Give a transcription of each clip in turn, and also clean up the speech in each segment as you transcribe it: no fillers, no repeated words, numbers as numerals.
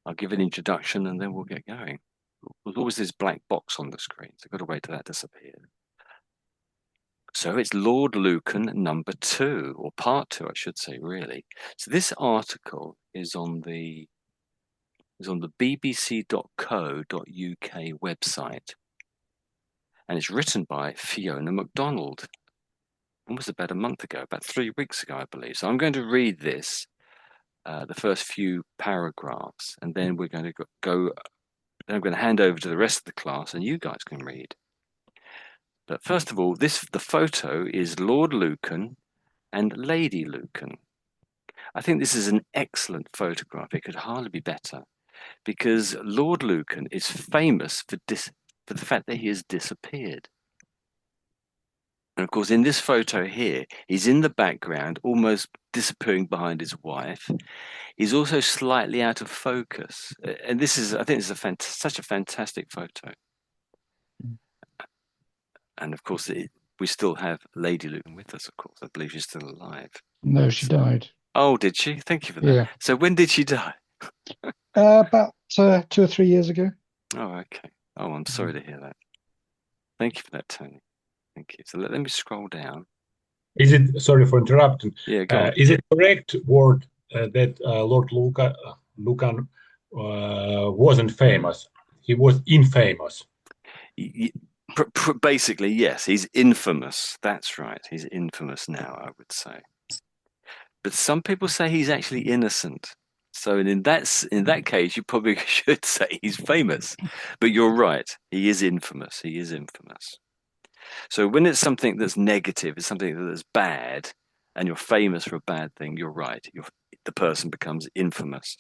I'll give an introduction and then we'll get going. There's always this black box on the screen, so I've got to wait till that disappears. So it's Lord Lucan number 2, or part 2, I should say, really. So this article is on the bbc.co.uk website, and it's written by Fiona Macdonald. Almost about a month ago, about 3 weeks ago, I believe. So I'm going to read this, the first few paragraphs, and then we're going to go. Then I'm going to hand over to the rest of the class, and you guys can read. But first of all, the photo is Lord Lucan and Lady Lucan. I think this is an excellent photograph. It could hardly be better, because Lord Lucan is famous for the fact that he has disappeared. And of course, in this photo here, he's in the background, almost disappearing behind his wife. He's also slightly out of focus. And I think this is such a fantastic photo. And of course, we still have Lady Lucan with us, of course. I believe she's still alive. No, she died. Oh, did she? Thank you for that. Yeah. So when did she die? About 2 or 3 years ago. Oh, okay. Oh, I'm sorry Mm. to hear that. Thank you for that, Tony. Thank you. So let me scroll down. Is it, sorry for interrupting, Yeah, go on. is it correct word that Lord Lucan wasn't famous? He was infamous. Basically, yes, he's infamous. That's right. He's infamous now, I would say. But some people say he's actually innocent. So in that case, you probably should say he's famous. But you're right. He is infamous. He is infamous. So when it's something that's negative, it's something that's bad, and you're famous for a bad thing, you're right. The person becomes infamous.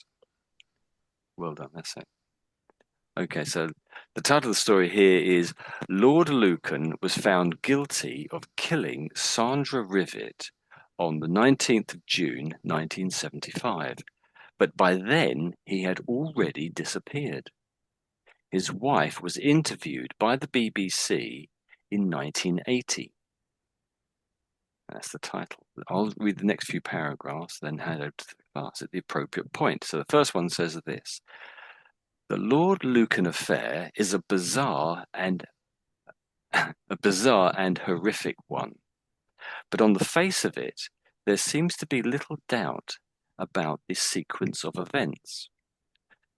Well done. That's it. Okay, so the title of the story here is Lord Lucan was found guilty of killing Sandra Rivet on the 19th of June, 1975, but by then he had already disappeared. His wife was interviewed by the BBC in 1980. That's the title. I'll read the next few paragraphs, then hand over to the class at the appropriate point. So the first one says this. The Lord Lucan affair is a bizarre and horrific one. But on the face of it, there seems to be little doubt about this sequence of events.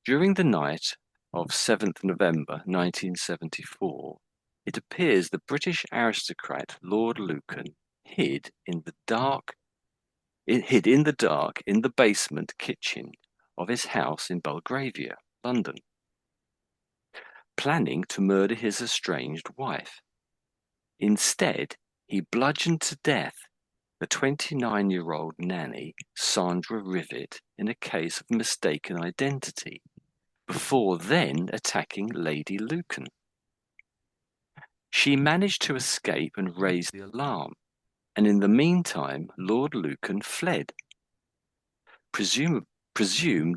During the night of 7th November 1974, it appears the British aristocrat Lord Lucan hid in the dark in the basement kitchen of his house in Belgravia, London, planning to murder his estranged wife. Instead, he bludgeoned to death the 29-year-old nanny, Sandra Rivet, in a case of mistaken identity, before then attacking Lady Lucan. She managed to escape and raise the alarm, and in the meantime, Lord Lucan fled, presumed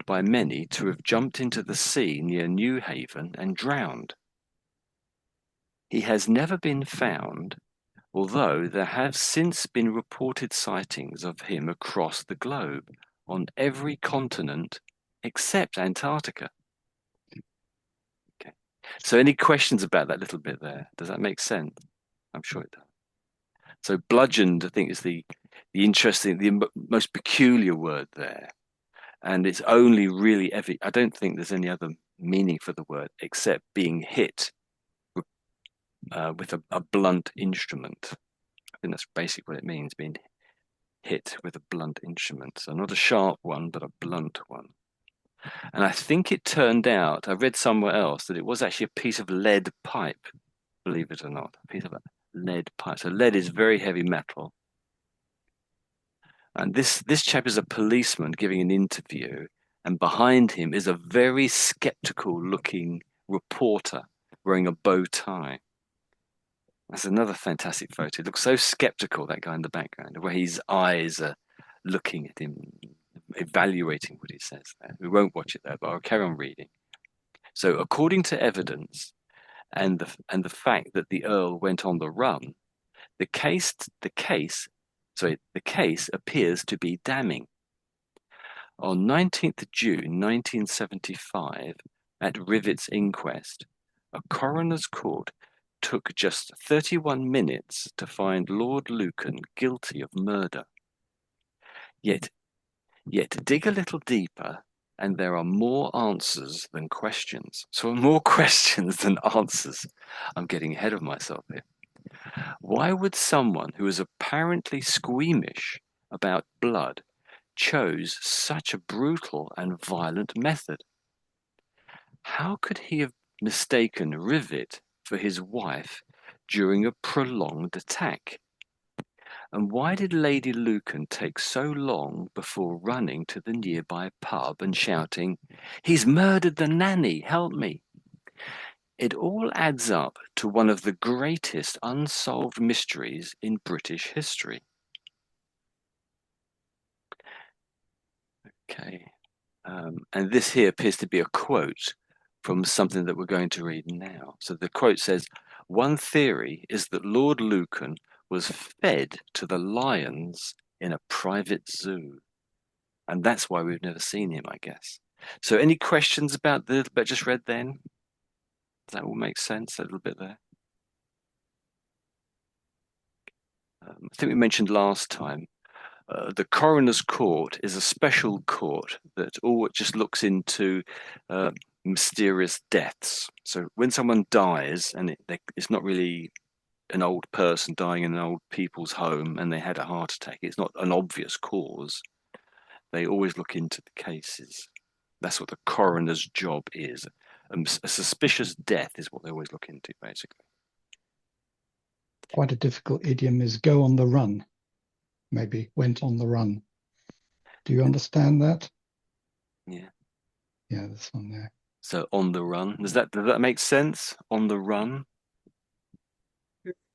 by many to have jumped into the sea near Newhaven and drowned. He has never been found, although there have since been reported sightings of him across the globe, on every continent except Antarctica. Okay. So any questions about that little bit there? Does that make sense? I'm sure it does. So bludgeoned, I think, is the most peculiar word there. And it's only really I don't think there's any other meaning for the word except being hit with a blunt instrument. I think that's basically what it means, being hit with a blunt instrument. So not a sharp one, but a blunt one. And I think it turned out, I read somewhere else, that it was actually a piece of lead pipe, believe it or not, a piece of lead pipe. So lead is very heavy metal. And this chap is a policeman giving an interview, and behind him is a very skeptical looking reporter wearing a bow tie. That's another fantastic photo. It looks so skeptical, that guy in the background, where his eyes are looking at him, evaluating what he says there. We won't watch it there, but I'll carry on reading. So according to evidence and the fact that the Earl went on the run, the case appears to be damning. On 19th June 1975, at Rivet's inquest, a coroner's court took just 31 minutes to find Lord Lucan guilty of murder. Yet dig a little deeper, and there are more answers than questions. So more questions than answers. I'm getting ahead of myself here. Why would someone who is apparently squeamish about blood chose such a brutal and violent method? How could he have mistaken Rivet for his wife during a prolonged attack? And why did Lady Lucan take so long before running to the nearby pub and shouting, "He's murdered the nanny, help me"? It all adds up to one of the greatest unsolved mysteries in British history. Okay. And this here appears to be a quote from something that we're going to read now. So the quote says, "One theory is that Lord Lucan was fed to the lions in a private zoo. And that's why we've never seen him, I guess." So any questions about the bit I just read then? Does that all make sense, a little bit there? I think we mentioned last time, the coroner's court is a special court that all just looks into mysterious deaths. So when someone dies, and it's not really an old person dying in an old people's home and they had a heart attack, it's not an obvious cause. They always look into the cases. That's what the coroner's job is. A suspicious death is what they always look into, basically. Quite a difficult idiom is go on the run. Maybe went on the run. Do you understand that? Yeah. Yeah, this one there. So on the run. Does that make sense? On the run?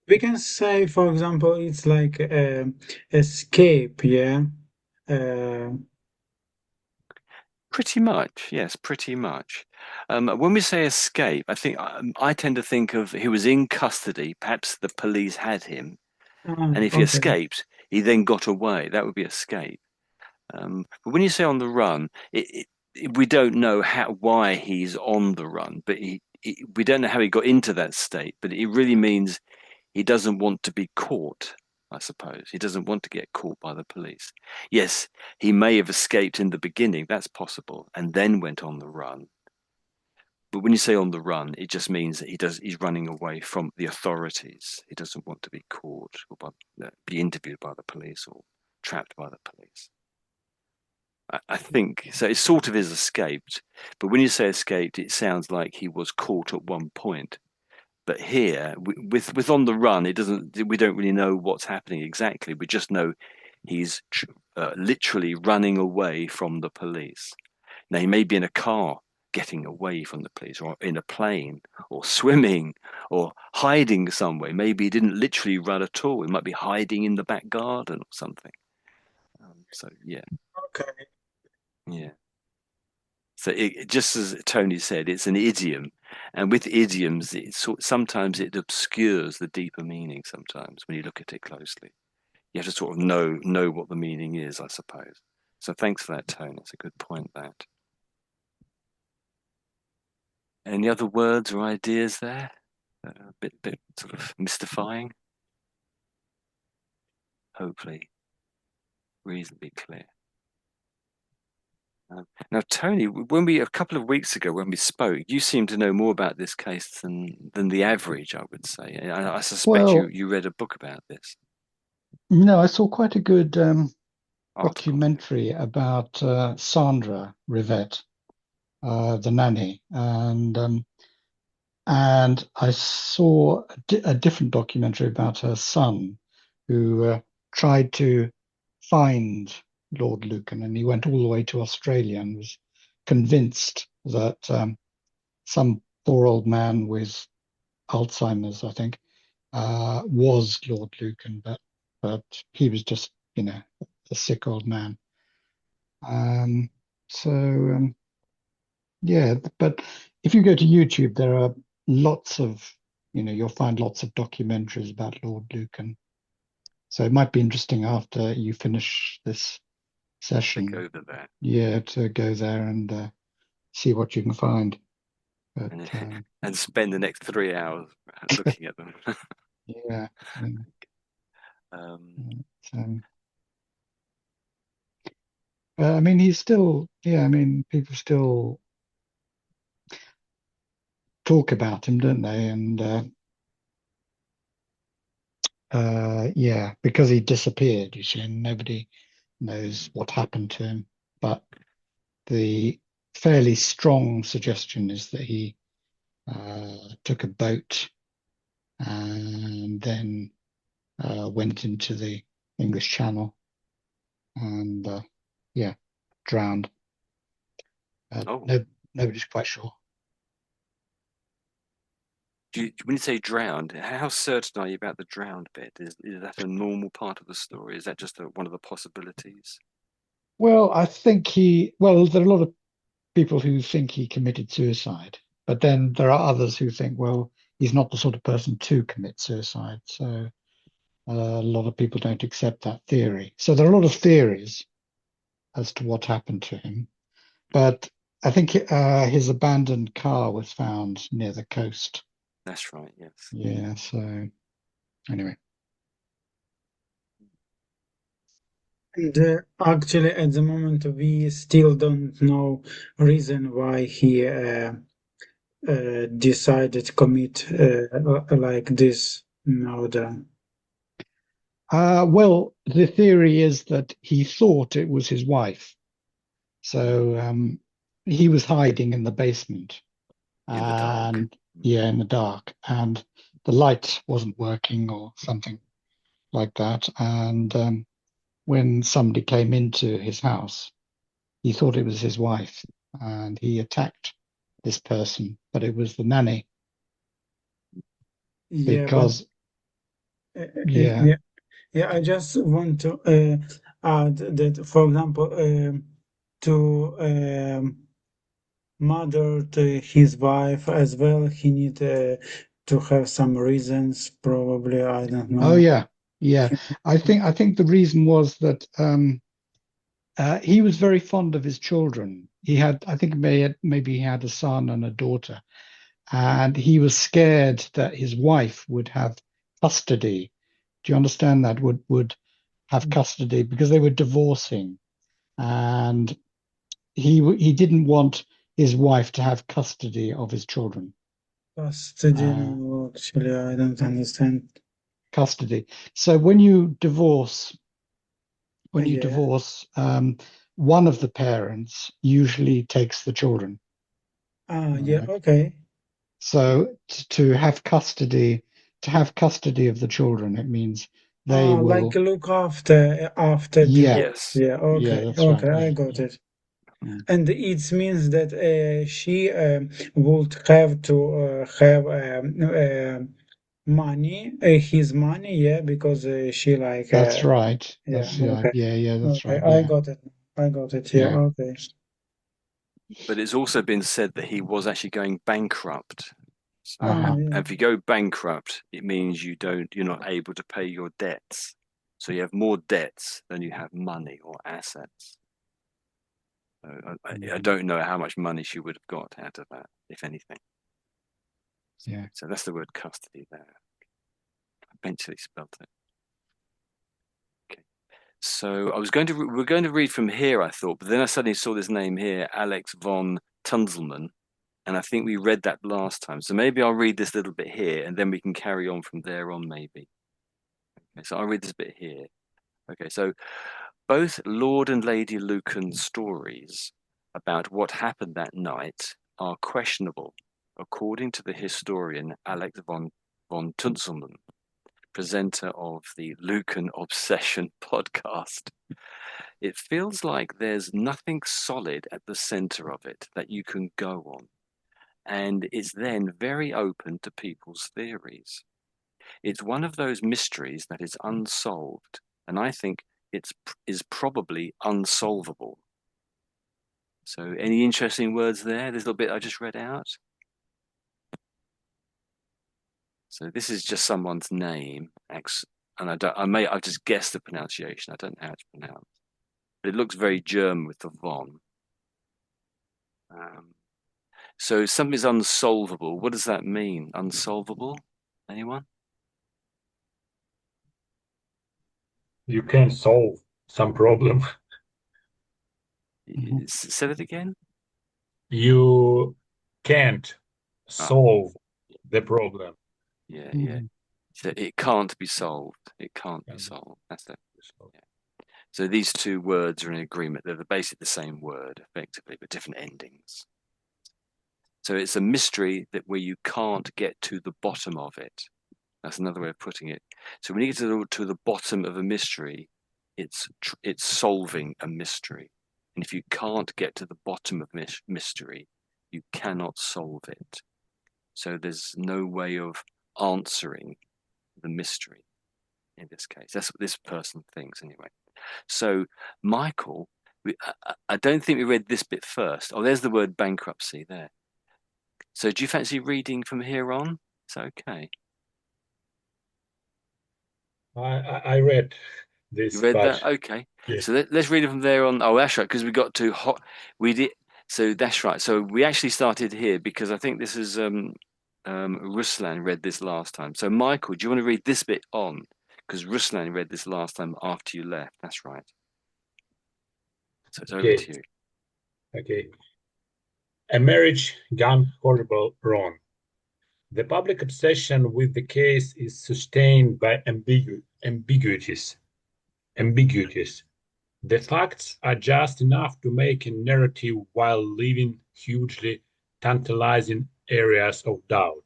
We can say, for example, it's like escape, yeah. Uh, Pretty much, yes, pretty much. When we say escape, I think I tend to think of he was in custody. Perhaps the police had him, and if he okay. escaped, he then got away. That would be escape. But when you say on the run, we don't know why he's on the run, but we don't know how he got into that state. But it really means he doesn't want to be caught, I suppose. He doesn't want to get caught by the police. Yes, he may have escaped in the beginning, that's possible, and then went on the run. But when you say on the run, it just means that he's running away from the authorities. He doesn't want to be caught or be interviewed by the police or trapped by the police. I think so. It sort of is escaped, but when you say escaped, it sounds like he was caught at one point. But here, with on the run, it doesn't. We don't really know what's happening exactly. We just know he's literally running away from the police. Now he may be in a car getting away from the police, or in a plane, or swimming, or hiding somewhere. Maybe he didn't literally run at all. He might be hiding in the back garden or something. So yeah, Okay. yeah. So just as Tony said, it's an idiom, and with idioms, sometimes it obscures the deeper meaning. Sometimes when you look at it closely, you have to sort of know what the meaning is, I suppose. So thanks for that, Tony. It's a good point. That. Any other words or ideas there? A bit sort of mystifying. Hopefully, reasonably clear. Now, Tony, a couple of weeks ago when we spoke, you seemed to know more about this case than the average, I would say. I suspect Well, you read a book about this no, I saw quite a good article. documentary about Sandra Rivette, the nanny, and I saw a different documentary about her son, who tried to find Lord Lucan, and he went all the way to Australia and was convinced that some poor old man with Alzheimer's, I think, was Lord Lucan, but he was just, a sick old man. Um, so yeah, but if you go to YouTube, there are lots of, you'll find lots of documentaries about Lord Lucan. So it might be interesting after you finish this session. Go there. Yeah, to go there and see what you can find. But and spend the next 3 hours looking at them. yeah, yeah. I mean, he's still, I mean, people still talk about him, don't they? And yeah, because he disappeared, you see, and nobody knows what happened to him. But the fairly strong suggestion is that he took a boat and then went into the English Channel and yeah, drowned. No, nobody's quite sure. When you say drowned, how certain are you about the drowned bit? Is that a normal part of the story? Is that just one of the possibilities? Well, I think well, there are a lot of people who think he committed suicide, but then there are others who think, well, he's not the sort of person to commit suicide. So a lot of people don't accept that theory. So there are a lot of theories as to what happened to him. But I think his abandoned car was found near the coast. That's right, yes. Yeah, so anyway. And actually, at the moment, we still don't know reason why he decided to commit like this murder. Well, the theory is that he thought it was his wife. So he was hiding in the basement. In the dark. Yeah, in the dark. And the light wasn't working or something like that. And when somebody came into his house, he thought it was his wife and he attacked this person, but it was the nanny Yeah, but because, yeah. yeah, yeah. I just want to add that, for example, to murder to his wife as well, he need to have some reasons. Probably, I don't Oh, know. yeah. Yeah. I think the reason was that he was very fond of his children. He had, I think, maybe he had a son and a daughter, and he was scared that his wife would have custody. Do you understand that? Would have custody because they were divorcing, and he didn't want his wife to have custody of his children. Custody, Uh, no, actually, I don't understand. Custody. So when you Yeah. divorce, one of the parents usually takes the children. Yeah, Right? okay. So to have custody of the children, it means they Like will. look after Yeah, divorce. Yes. Yeah, yeah, okay, that's right. okay, I Yeah, got yeah. it. Mm. And it means that she would have to have money, his money, yeah, because she like, That's right. yeah, That's right. okay, Yeah, yeah, that's okay, right. I Yeah, got it. I got it. Yeah, yeah, okay. But it's also been said that he was actually going bankrupt. So Yeah. if you go bankrupt, it means you're not able to pay your debts. So you have more debts than you have money or assets. So I don't know how much money she would have got out of that, if anything. yeah. So that's the word custody there. I eventually spelt it. Okay. So we're going to read from here, I thought, but then I suddenly saw this name here, Alex von Tunzelmann, and I think we read that last time. So maybe I'll read this little bit here, and then we can carry on from there on, maybe. Okay, so I'll read this bit here. Okay, so both Lord and Lady Lucan's stories about what happened that night are questionable, according to the historian Alex von Tunzelmann, presenter of the Lucan Obsession podcast. It feels like there's nothing solid at the center of it that you can go on, and is then very open to people's theories. It's one of those mysteries that is unsolved, and I think it is probably unsolvable. So, any interesting words there? This little bit I just read out. So, this is just someone's name, and I've just guessed the pronunciation. I don't know how it's pronounced. but it looks very German with the von. So something's unsolvable. What does that mean? Unsolvable? Anyone? You can solve some problem. Say that again. You can't Ah, solve the problem. yeah, yeah. Mhm. So it can't be solved. It can't be solved. That's it. Yeah. So these two words are in agreement. They're basically the same word, effectively, but different endings. So it's a mystery that where you can't get to the bottom of it. That's another way of putting it. So when you get to the bottom of a mystery, it's solving a mystery. And if you can't get to the bottom of mystery, you cannot solve it. So there's no way of answering the mystery in this case. That's what this person thinks anyway. So Michael, I don't think we read this bit first. Oh, there's the word bankruptcy there. So do you fancy reading from here on? It's okay. I read You this, read but that? Okay. yes, So let's read it from there on. Oh, that's right, because we got to hot. We did. So that's right. So we actually started here because I think this is Ruslan read this last time. So Michael, do you want to read this bit on? Because Ruslan read this last time after you left. That's right. So it's over okay, to you. okay. A marriage gone horrible wrong. The public obsession with the case is sustained by ambiguities. Ambiguities. The facts are just enough to make a narrative while leaving hugely tantalizing areas of doubt,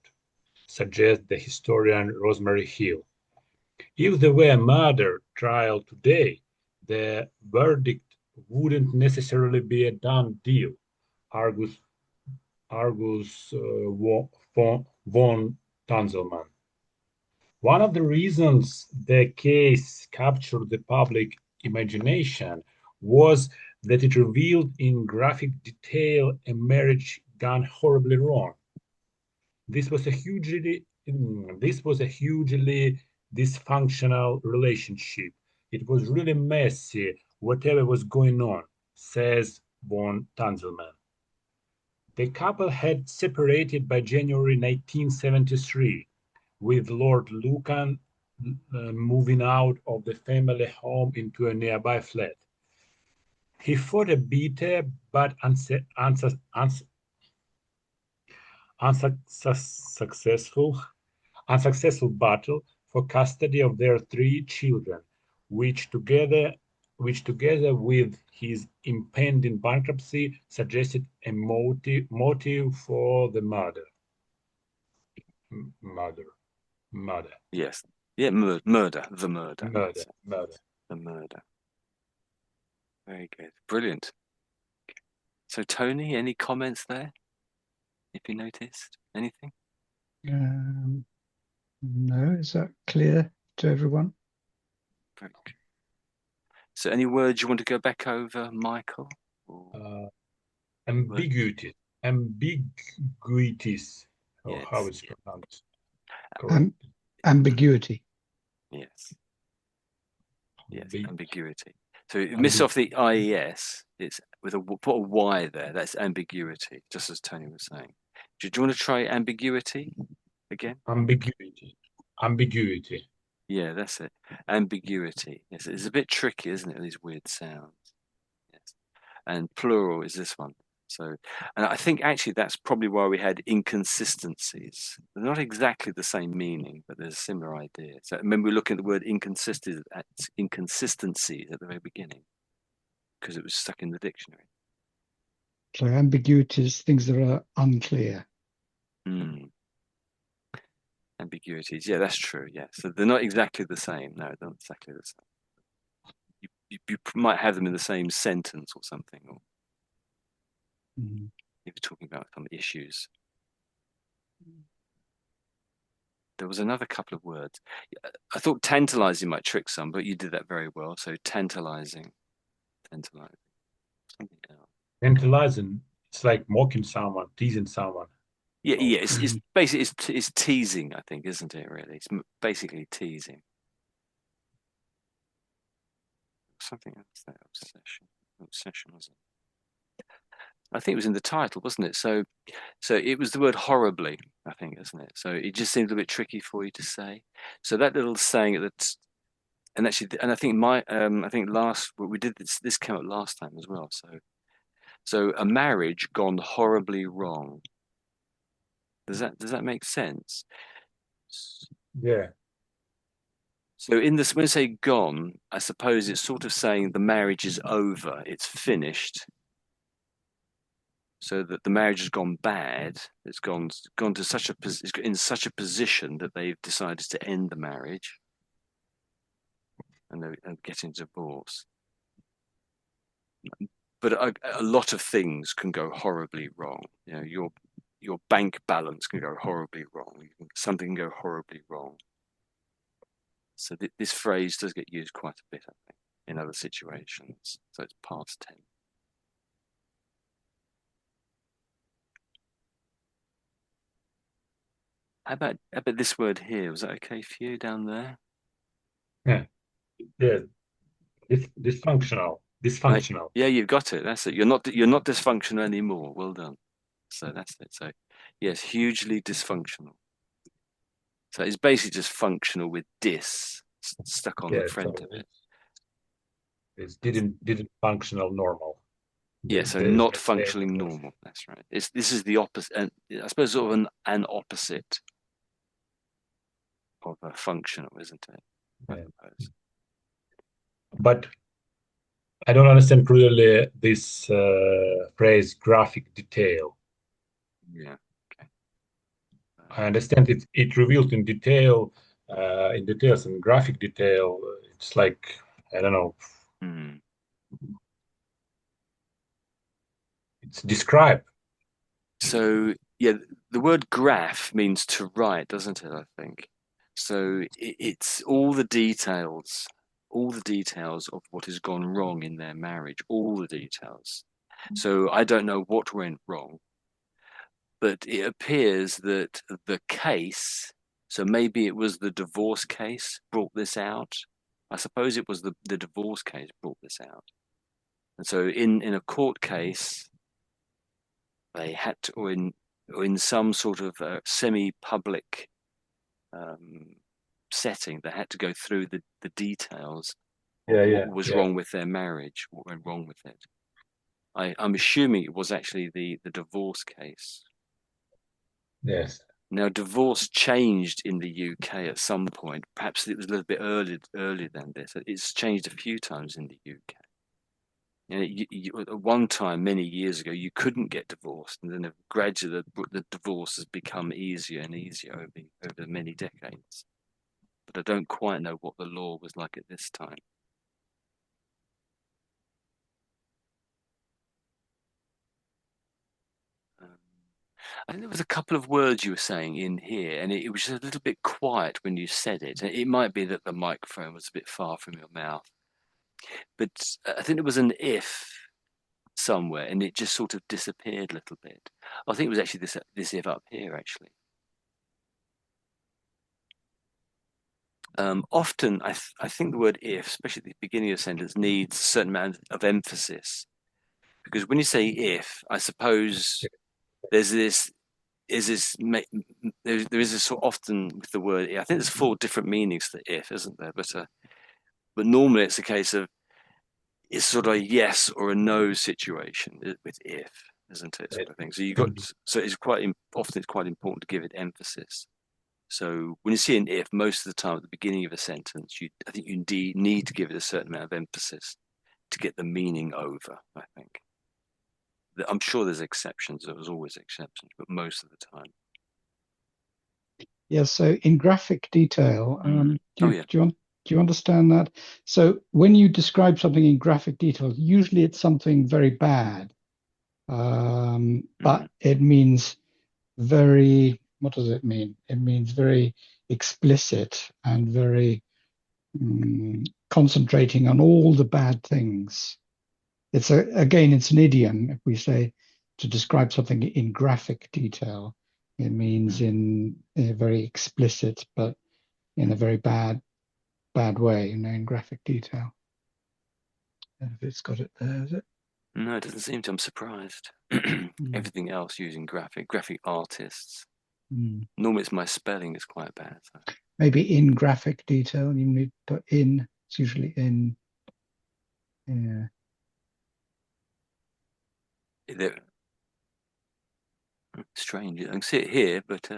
suggests the historian Rosemary Hill. If there were a murder trial today, the verdict wouldn't necessarily be a done deal, argues, von Tanzelmann. One of the reasons the case captured the public imagination was that it revealed in graphic detail a marriage gone horribly wrong. This was a hugely dysfunctional relationship. It was really messy, whatever was going on, says von Tanzelmann. The couple had separated by January 1973, with Lord Lucan moving out of the family home into a nearby flat. He fought a bitter but unsuccessful battle for custody of their three children, which together with his impending bankruptcy suggested a motive for the murder. Murder. Murder. Yes. Yeah. Murder. The murder. Murder. Murder. The murder. Very good. Brilliant. So Tony, any comments there? If you noticed anything? No, is that clear to everyone? Very good. So any words you want to go back over, Michael? Ambiguity. Ambiguities. Oh, how Yes. it's pronounced? Correct. Ambiguity. Yes. Yes. Ambiguity. So you miss off the IES. It's with put a Y there. That's ambiguity, just as Tony was saying. Do you want to try ambiguity again? Ambiguity. Ambiguity. Yeah, that's it. Ambiguity. Yes, it's a bit tricky, isn't it? These weird sounds. Yes. And plural is this one. So, and I think actually that's probably why we had inconsistencies. They're not exactly the same meaning, but there's a similar idea. So remember we look at the word inconsistencies at the very beginning because it was stuck in the dictionary. So ambiguity is things that are unclear. Mm. Ambiguities. Yeah, that's true. Yeah. So they're not exactly the same. No, they're not exactly the same. You might have them in the same sentence or something, or Mm. if you're talking about some issues. There was another couple of words. I thought tantalizing might trick some, but you did that very well. So tantalizing. Something else. Tantalizing. It's like mocking someone, teasing someone. Yeah, Oh. yeah. It's basically it's teasing, I think, isn't it? Really, it's basically teasing. something else there. Obsession, was it? I think it was in the title, wasn't it? So it was the word horribly, I think, isn't it? So it just seemed a bit tricky for you to say. So that little saying at the and actually, and I think I think we did this came up last time as well. So a marriage gone horribly wrong. Does that make sense? Yeah. So in this, when I say gone, I suppose it's sort of saying the marriage is over, it's finished, so that the marriage has gone bad. It's gone to it's in such a position that they've decided to end the marriage and they're getting divorce. But a lot of things can go horribly wrong. You know, your bank balance can go horribly wrong. Something can go horribly wrong. So this phrase does get used quite a bit, I think, in other situations. So it's past tense. How about this word here? Was that okay for you down there? Yeah. Yeah. Dysfunctional. Dysfunctional. Yeah, you've got it. That's it. You're not dysfunctional anymore. Well done. So that's it. So yes, hugely dysfunctional. So it's basically just functional with stuck on the Yeah. front of it. It didn't functional normal. Yeah, so There's not functioning normal. That's right. This is the opposite, and I suppose sort of an opposite of a functional, isn't it? I Yeah. suppose. But I don't understand clearly this phrase graphic detail. Yeah. Okay. I understand it revealed in detail, in details and graphic detail. It's like, I don't know, Mm. it's describe. So yeah, the word graph means to write, doesn't it? I think. So it's all the details of what has gone wrong in their marriage, all the details. So I don't know what went wrong, but it appears that the case, so maybe it was the divorce case brought this out. I suppose it was the divorce case brought this out. And so in a court case, they had to, or in some sort of semi-public setting, they had to go through the details of what was wrong with their marriage, what went wrong with it. I'm assuming it was actually the divorce case. Yes. Now, divorce changed in the UK at some point. Perhaps it was a little bit earlier than this. It's changed a few times in the UK. You know, at one time, many years ago, you couldn't get divorced, and then gradually the divorce has become easier and easier over many decades. But I don't quite know what the law was like at this time. I think there was a couple of words you were saying in here, and it was just a little bit quiet when you said it. It might be that the microphone was a bit far from your mouth, but I think there was an if somewhere, and it just sort of disappeared a little bit. I think it was actually this if up here, actually. Often, I think the word if, especially at the beginning of a sentence, needs a certain amount of emphasis. Because when you say if, I suppose there's this is this there is this sort of often with the word. I think there's 4 different meanings to if, isn't there? But normally it's a case of it's sort of a yes or a no situation with if, isn't it? Sort of thing. So often it's quite important to give it emphasis. So when you see an if, most of the time at the beginning of a sentence, I think you indeed need to give it a certain amount of emphasis to get the meaning over, I think. I'm sure there's exceptions. There was always exceptions, but most of the time. Yeah, so in graphic detail, Yeah. do you understand that? So when you describe something in graphic detail, usually it's something very bad, but it means what does it mean? It means very explicit and very concentrating on all the bad things. It's it's an idiom. If we say to describe something in graphic detail, it means in a very explicit, but in a very bad way, in graphic detail. if it's got it there, is it? No, it doesn't seem to. I'm surprised. Everything else using graphic artists. Normally it's my spelling is quite bad. So. Maybe in graphic detail, you need to put in. It's usually in. Yeah. Strange. I can see it here, but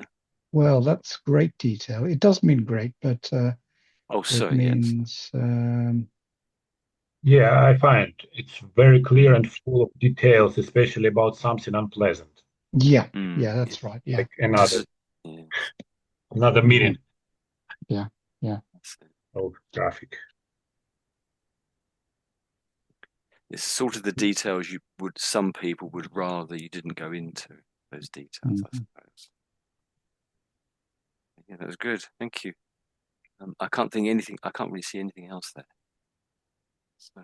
Well, that's great detail. It does mean great, but oh, it sorry, means Yeah, I find it's very clear and full of details, especially about something unpleasant, yeah, yeah. that's right. Yeah, like Just another meaning yeah. of graphic. It's sort of the details some people would rather you didn't go into those details, I suppose. Yeah, that was good. Thank you. I can't really see anything else there. So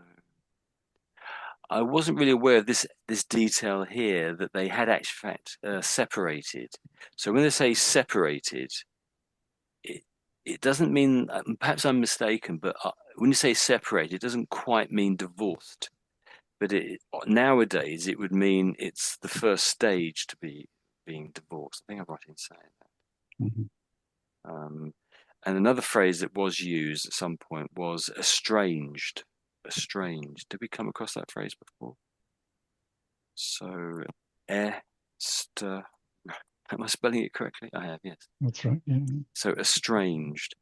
I wasn't really aware of this detail here that they had actually separated. So when they say separated, it doesn't mean. Perhaps I'm mistaken, but when you say separated, it doesn't quite mean divorced. But nowadays it would mean it's the first stage to being divorced. I think I'm right in saying that. And another phrase that was used at some point was estranged. Estranged. Did we come across that phrase before? So, am I spelling it correctly? I have, yes. That's right. Yeah. So estranged.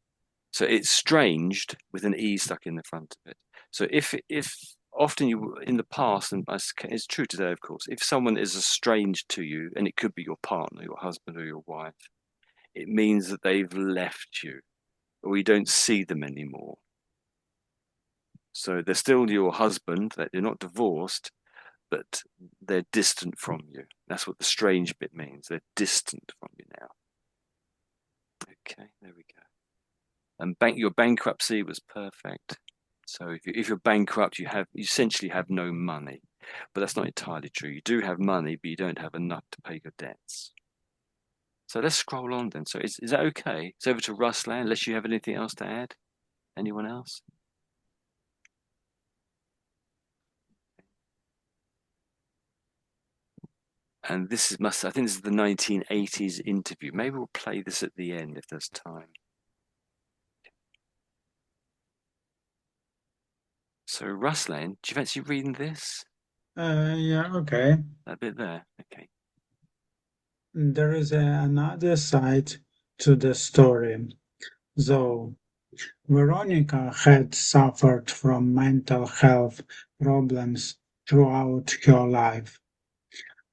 So it's stranged with an E stuck in the front of it. So if often you in the past, and it's true today, of course, if someone is estranged to you, and it could be your partner, your husband, or your wife, it means that they've left you, or you don't see them anymore. So they're still your husband, that you're not divorced, but they're distant from you. That's what the strange bit means. They're distant from you now. Okay, there we go. And your bankruptcy was perfect. So if you're bankrupt, you essentially have no money. But that's not entirely true. You do have money, but you don't have enough to pay your debts. So let's scroll on then. So is that okay? It's over to Ruslan, unless you have anything else to add. Anyone else? And I think this is the 1980s interview. Maybe we'll play this at the end if there's time. So Ruslan, do you fancy reading this? Yeah, okay. That bit there, okay. There is another side to the story. Though Veronica had suffered from mental health problems throughout her life.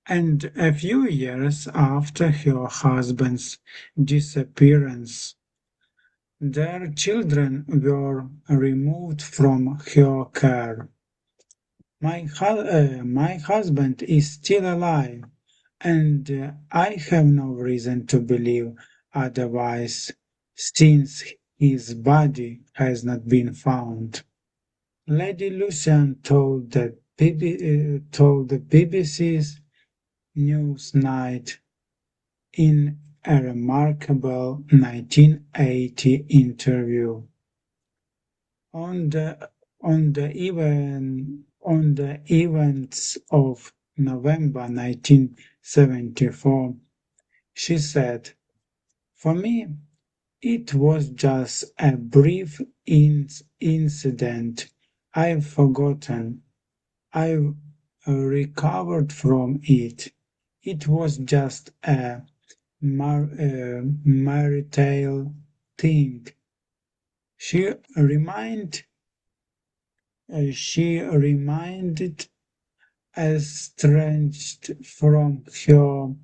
And a few years after her husband's disappearance, their children were removed from her care. My husband is still alive, and I have no reason to believe otherwise, since his body has not been found. Lady Lucan told the BBC's Newsnight in a remarkable 1980 interview. On the events of November 1974, she said, "For me, it was just a brief incident. I've forgotten. I've recovered from it. It was just a marital thing." She remained estranged from her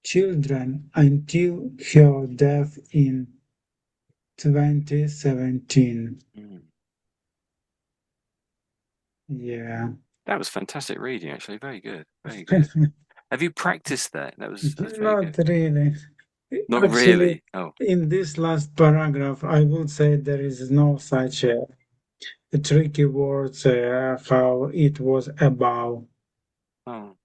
children until her death in 2017. Yeah. That was fantastic reading, actually. Very good. Very good. Have you practiced that? That was very Not good. really. Not Actually, really. Oh. in this last paragraph, I would say there is no such tricky words how it was above. Oh.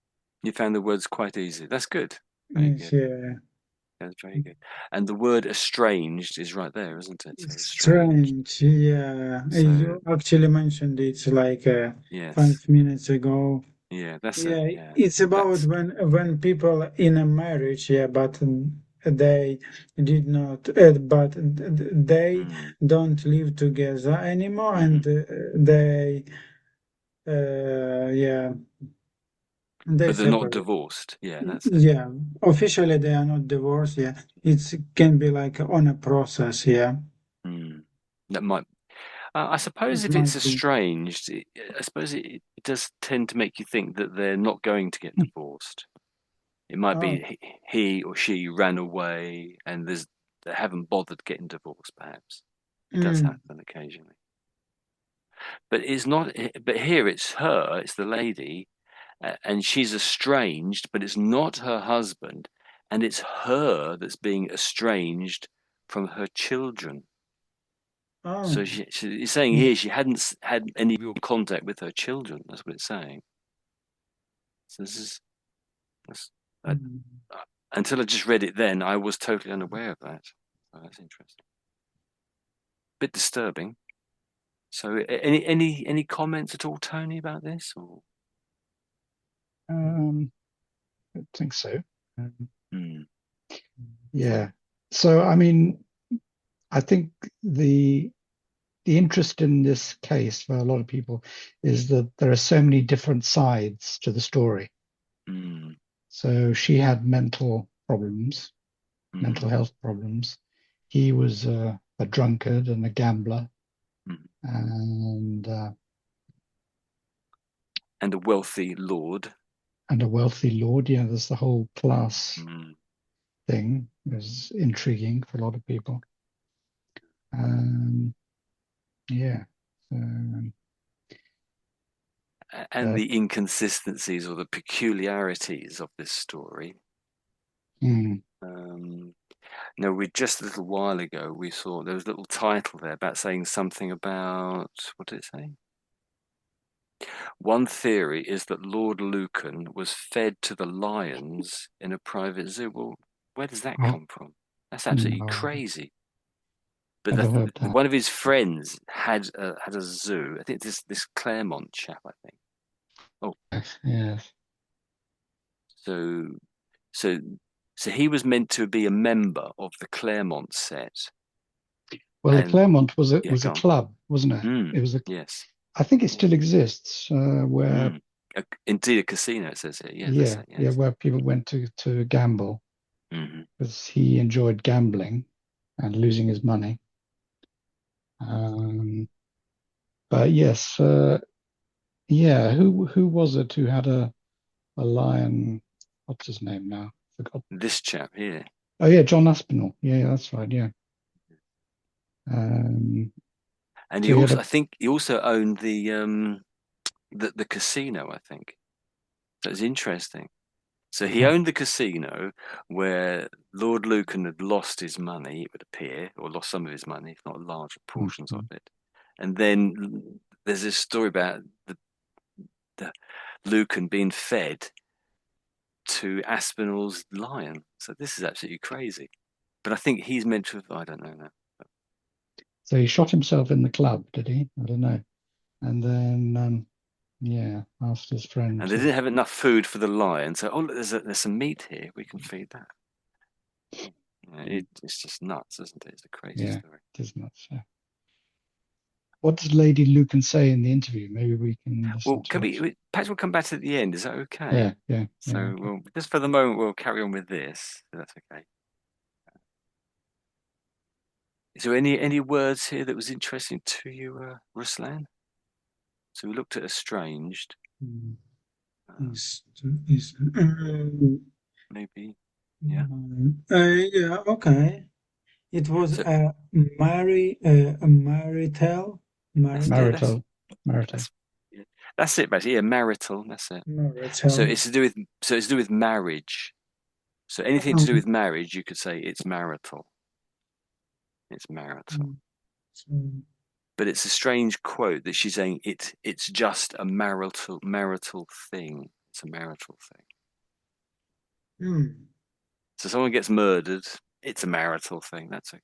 You found the words quite easy. That's good. Very good. Yeah. That's very good. And the word estranged is right there, isn't it? So It's estranged. strange. Yeah, So you actually mentioned it like yes, 5 minutes ago. yeah, that's it. Yeah, Yeah, it's about that's. when people in a marriage, yeah, but they did not, but they Mm, don't live together anymore, hmm and they, yeah, they But they're not separate. divorced. Yeah, that's it. Yeah, officially they are not divorced. Yeah, it can be like on a process. Yeah, Mm. That might. I suppose it if it's might be. estranged, I suppose it does tend to make you think that they're not going to get divorced. It might Oh. be he or she ran away and they haven't bothered getting divorced. Perhaps it does Mm. happen occasionally. But it's not. But here it's her. It's the lady, and she's estranged, but it's not her husband, and it's her that's being estranged from her children. Oh. So she's saying Mm. here she hadn't had any real contact with her children. That's what it's saying. So this is that's, uh, Mm. until I just read it, then I was totally unaware of that. So that's interesting. Bit disturbing. So any comments at all, Tony, about this? Or I don't think so. Um, hmm. yeah. So, I mean, I think the the interest in this case for a lot of people is that there are so many different sides to the story. Hmm. So she had mental problems, Hmm. mental health problems. He was a drunkard and a gambler, Hmm. and And a wealthy lord. and a wealthy lord. You know, there's the whole class Hmm. thing. It was intriguing for a lot of people. Um, yeah. So, And uh, the inconsistencies or the peculiarities of this story. mm, Um, we just a little while ago we saw there was a little title there about saying something about what did it say? One theory is that Lord Lucan was fed to the lions in a private zoo. Well, where does that oh, come from? That's absolutely no, crazy. But never heard that. one of his friends had a zoo. I think this Claremont chap. I think. Oh, Yes, yes. so so so he was meant to be a member of the Claremont set, Well, the and Claremont yeah, was a go on. club, wasn't it? It Mm, was a. yes. I think it still exists. Where Mm. Indeed, a casino. It says here. Yeah, that's yeah, it. yeah, Yes. where people went to gamble Hmm. because he enjoyed gambling and losing his money. Um, but yes, yeah. Who was it who had a lion? What's his name now? Forgot. This chap here. Oh yeah, John Aspinall. Yeah, yeah, that's right. Yeah. Um, And so he had I think he also owned the casino, I think. So it's interesting. So he a. owned the casino where Lord Lucan had lost his money, it would appear, or lost some of his money, if not large portions of Mhm. it. And then there's this story about the Lucan being fed to Aspinall's lion. So this is absolutely crazy. But I think he's meant to have, I don't know now. So he shot himself in the club, did he? I don't know. And then, yeah, asked his friend And they to. didn't have enough food for the lion. So, oh, look, there's some meat here. We can feed that. Yeah, it's just nuts, isn't it? It's a crazy Yeah, story. it is nuts. Yeah. What does Lady Lucan say in the interview? Maybe we can listen Well, to it. perhaps we'll come back to the end. Is that okay? Yeah, yeah, yeah. So, Okay. well, just for the moment, we'll carry on with this. If that's okay. Is there any words here that was interesting to you, Ruslan? So we looked at estranged. Mm. Um, Is maybe, yeah. yeah, okay. It was So a marital, yeah, marital, Marital. that's yeah, that's it, basically. Yeah, marital. That's it. So marital. it's to do with marriage. So anything to do Um, with marriage, you could say it's marital. It's marital. so, But it's a strange quote that she's saying it's just a marital thing. It's a marital thing. hmm. So someone gets murdered, it's a marital thing. That's okay.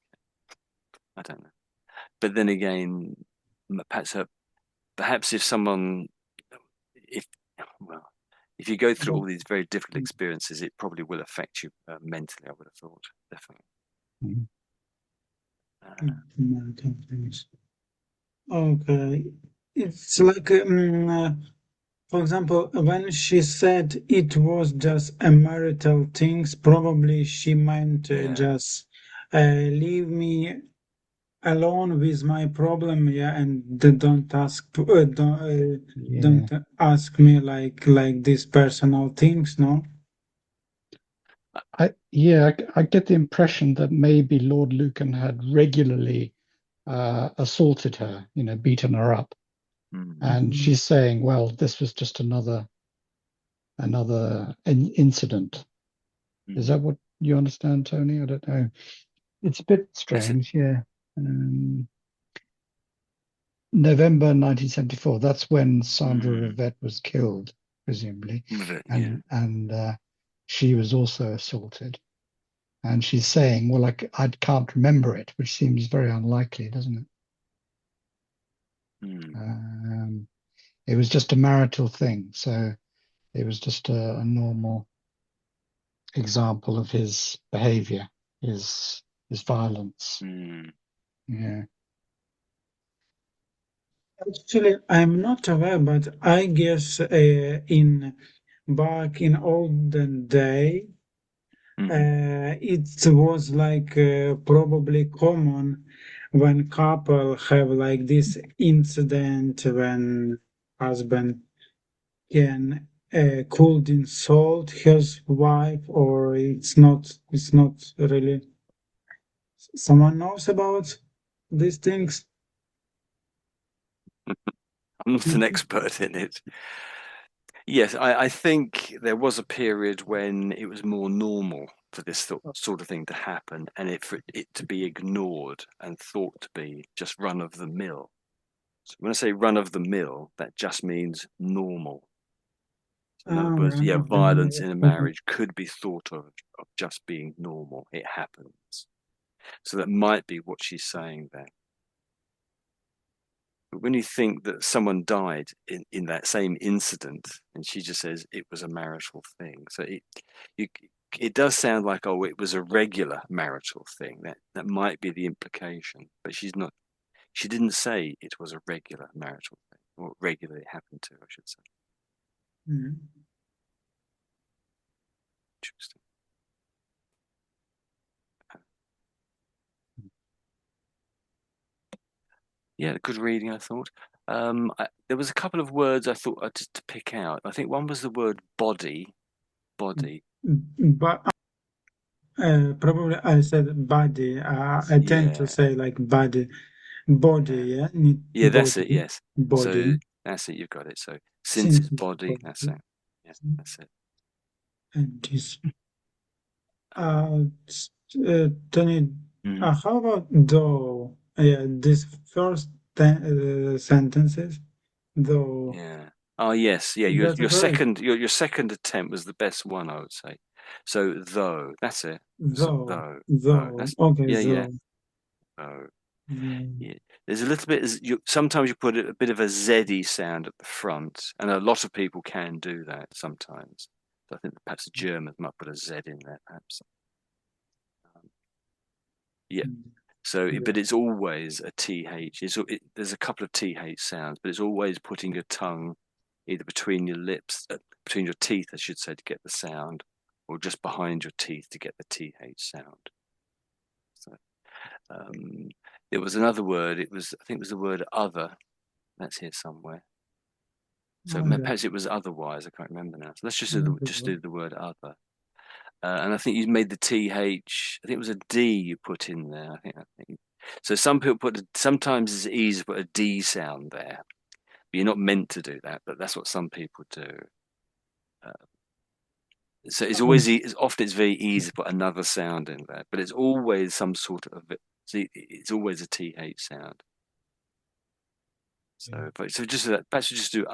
I don't know. But then again, perhaps if someone, if well, if you go through all these very difficult experiences, it probably will affect you mentally. I would have thought, definitely. Mhm. Okay, it's like for example, when she said it was just a marital things, probably she meant Yeah. just leave me alone with my problem, yeah, and Yeah. don't ask me like these personal things, no? I get the impression that maybe Lord Lucan had regularly assaulted her, beaten her up, Mm. and she's saying, "Well, this was just another incident." Is Mm. that what you understand, Tony? I don't know. It's a bit That's it. strange, yeah. November 1974. That's when Sandra Mm. Rivette was killed, presumably, Yeah. and she was also assaulted. And she's saying, "Well, I can't remember it," which seems very unlikely, doesn't it? Mm. It was just a marital thing, so it was just a normal example of his behavior, his violence. Mm. Yeah. Actually, I'm not aware, but I guess in back in olden day, Mm. it was like probably common when couple have like this incident when husband can could insult his wife, or it's not really someone knows about these things. I'm not an expert in it. Yes, I think there was a period when it was more normal for this sort of thing to happen, and for it to be ignored and thought to be just run of the mill. So when I say run of the mill, that just means normal. So in other words, Run yeah, of the violence mill. in a Okay. marriage could be thought of just being normal. It happens. So that might be what she's saying there. But when you think that someone died in that same incident, and she just says it was a marital thing, so you, it does sound like, oh, it was a regular marital thing. That might be the implication, but she's not. She didn't say it was a regular marital thing, or regularly happened to, I should say. Mhm. Interesting. Yeah, good reading, I thought. There was a couple of words I thought to pick out. I think one was the word body, body. But probably I said body. I tend to Yeah, say like body. yeah. Yeah, need Yeah, that's it. body, Yes. So body. that's it. You've got it. So since Since it's it's body, that's body, it. Yeah, that's it. and this. Uh, Tony, Mm, how about though? Yeah, these first sentences, though. yeah. Oh yes. Yeah. Is that Your correct? your second attempt was the best one, I would say. So though, that's it. So, though, though. Though. That's Okay, yeah, yeah. though. Though. Though. Yeah. There's a little bit. Sometimes you put a bit of a zeddy sound at the front, and a lot of people can do that sometimes. So I think perhaps the Germans might put a Z in there, perhaps. Um, yeah. So, Yeah. but it's always a TH. There's a couple of TH sounds, but it's always putting your tongue either between your lips, between your teeth, I should say, to get the sound, or just behind your teeth to get the TH sound. So, there was another word. I think it was the word other. That's here somewhere. So Other. perhaps it was otherwise. I can't remember now. So let's just Other. do the word other. And I think you made the TH. I think it was a D you put in there. I think. So some people sometimes it's easy to put a D sound there, but you're not meant to do that. But that's what some people do. Uh, so it's often it's very easy to put another sound in there, but it's always some sort of see it's always a TH sound. Yeah. So just that perhaps you just do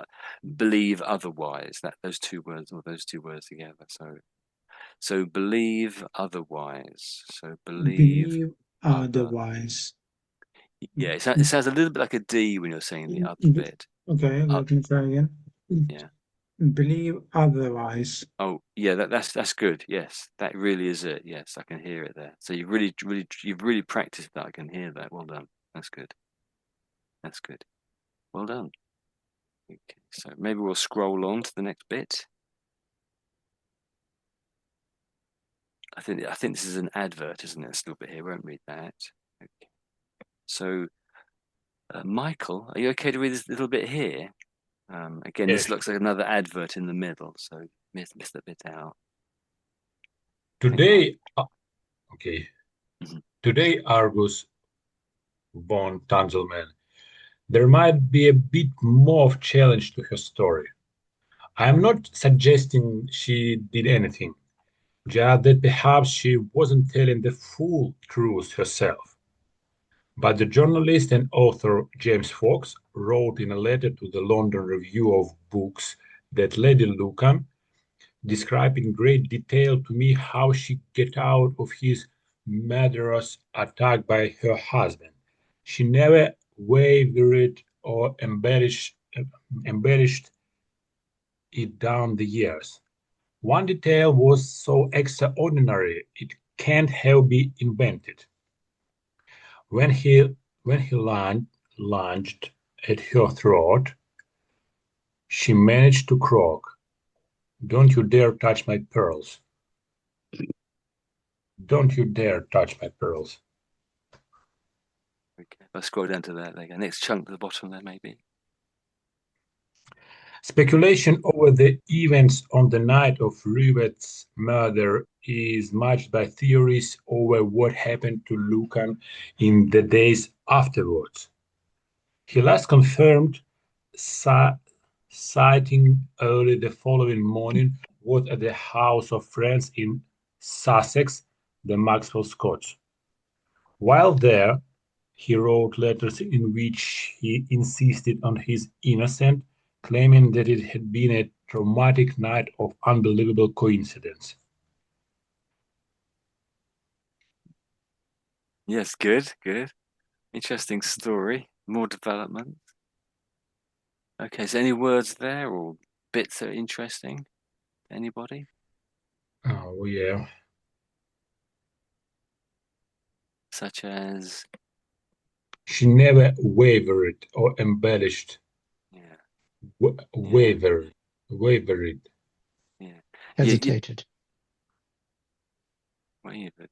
believe otherwise, that those two words or those two words together. So So believe otherwise. So Believe other. otherwise. Yeah, it sounds a little bit like a D when you're saying the other bit. Okay, let me try again. Yeah. Believe otherwise. Oh, yeah, that's good. Yes, that really is it. Yes, I can hear it there. So you've really practiced that. I can hear that. Well done. That's good. That's good. Well done. Okay, so maybe we'll scroll on to the next bit. I think this is an advert, isn't it? Let's stop it here. Won't read that. Okay. So, Michael, are you okay to read this little bit here? Again, this Yes. looks like another advert in the middle, so miss that bit out. Hang on. Today, okay. Mhm. Today, Argus von Tanzelman, there might be a bit more of challenge to her story. I'm not suggesting she did anything, just that perhaps she wasn't telling the full truth herself. But the journalist and author James Fox wrote in a letter to the London Review of Books that Lady Lucan described in great detail to me how she got out of his murderous attack by her husband. She never wavered or embellished it down the years. One detail was so extraordinary it can't have been invented. When he lunged at her throat, she managed to croak, "Don't you dare touch my pearls. Don't you dare touch my pearls." Okay, if I scroll down to that, there you go. Next chunk at the bottom there, maybe. Speculation over the events on the night of Rivet's murder is matched by theories over what happened to Lucan in the days afterwards. He last confirmed sighting early the following morning was at the house of friends in Sussex, the Maxwell Scotts. While there, he wrote letters in which he insisted on his innocence, claiming that it had been a traumatic night of unbelievable coincidence. Yes, good. Interesting story. More development. Okay, so any words there or bits that are interesting? Anybody? Oh, yeah. Such as, She never wavered or embellished. yeah, yeah, Wavered. Wavered. yeah. You Hesitated. wavered.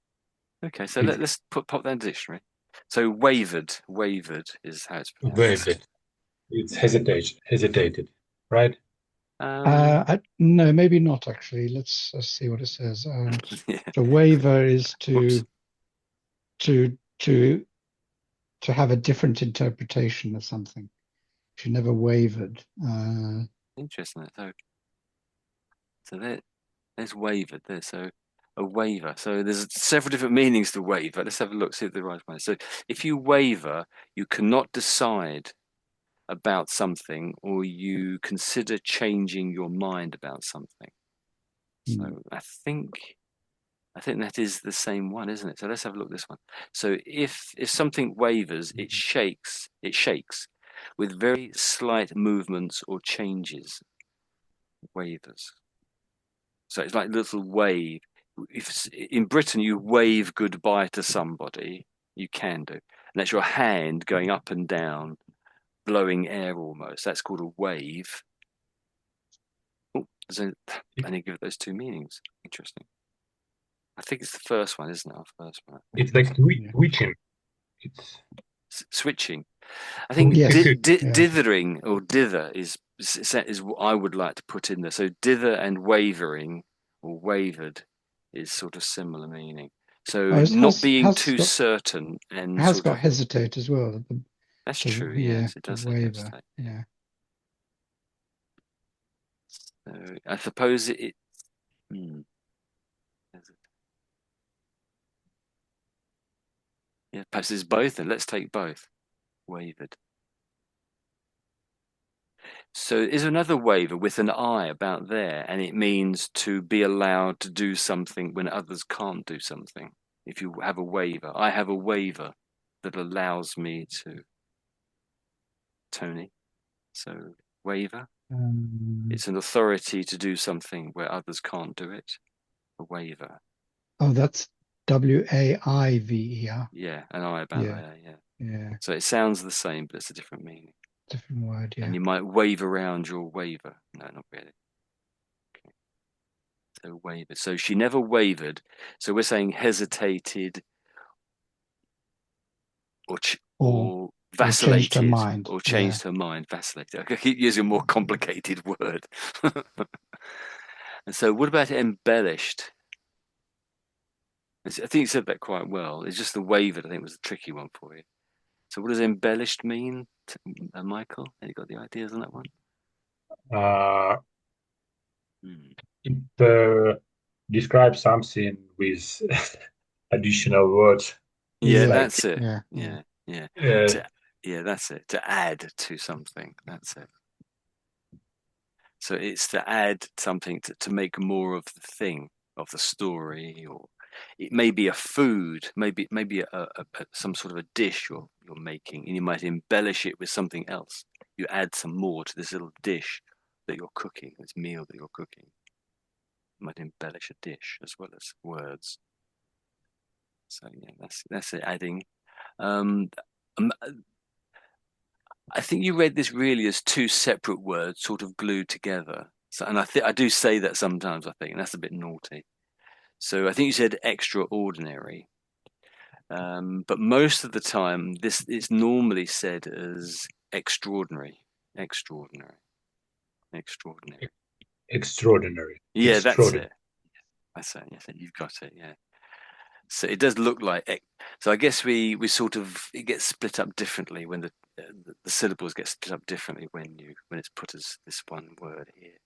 Okay, so It's let's pop that in the dictionary. So wavered is how it's pronounced. wavered. It's hesitated, right? Um, No, maybe not actually. Let's see what it says. yeah. To waver is Whoops. to to to have a different interpretation of something. She never wavered. Interesting. So there's wavered there. So a waver. So there's several different meanings to waver. Let's have a look, see if the right one. So if you waver, you cannot decide about something or you consider changing your mind about something. hmm, So I think that is the same one, isn't it? So let's have a look at this one. So if something wavers, it shakes with very slight movements or changes. Wavers. So it's like a little wave. If in Britain you wave goodbye to somebody, you can do. And that's your hand going up and down, blowing air almost. That's called a wave. Oh, I didn't give it those two meanings. Interesting. I think it's the first one, isn't it? Our first one. It's like yeah. twitching. It's Switching. I think Yes. Yeah. dithering or dither is what I would like to put in there. So dither and wavering or wavered is sort of similar meaning. Oh, So it not being has too got certain and has sort got of hesitate as well. that's To true. yeah, Yes, it to does say waver. hesitate. Yeah. So I suppose it. Hmm, yeah, perhaps it's both. Then let's take both. Wavered. So is another waiver with an I about there, and it means to be allowed to do something when others can't do something. If you have a waiver, I have a waiver that allows me to, Tony. So waiver, it's an authority to do something where others can't do it. A waiver. oh, that's Waiver. Yeah, an I about Yeah, there, yeah. yeah, So it sounds the same, but it's a different meaning. different word. And Yeah. you might wave around your waiver. No, not really. Okay. So waver. So she never wavered. So we're saying hesitated or Or or or changed her vacillated mind. or Yeah. changed her mind. Vacillated. I keep using a more complicated word. And so what about embellished? I think you said that quite well. It's just the wavered, I think, was the tricky one for you. So what does embellished mean, Michael? Have you got the ideas on that one? Uh, Hmm. it describes something with additional words. Yeah, Yeah. Like that's it. Yeah. Yeah. Yeah, yeah. uh, To, yeah, that's it. To add to something. That's it. So it's to add something to make more of the thing, of the story, or it may be a food, maybe some sort of a dish you're making, and you might embellish it with something else. You add some more to this little dish that you're cooking, this meal that you're cooking. You might embellish a dish as well as words. So yeah, that's it. Adding. Um, um, I think you read this really as two separate words, sort of glued together. So, and I do say that sometimes. I think and that's a bit naughty. So I think you said extraordinary, but most of the time, this it's normally said as extraordinary, extraordinary, extraordinary. extraordinary. Yeah, that's Extraordinary. it. That's it. Yes, you've got it. Yeah. So it does look like. So I guess we sort of it gets split up differently when the syllables get split up differently when it's put as this one word here.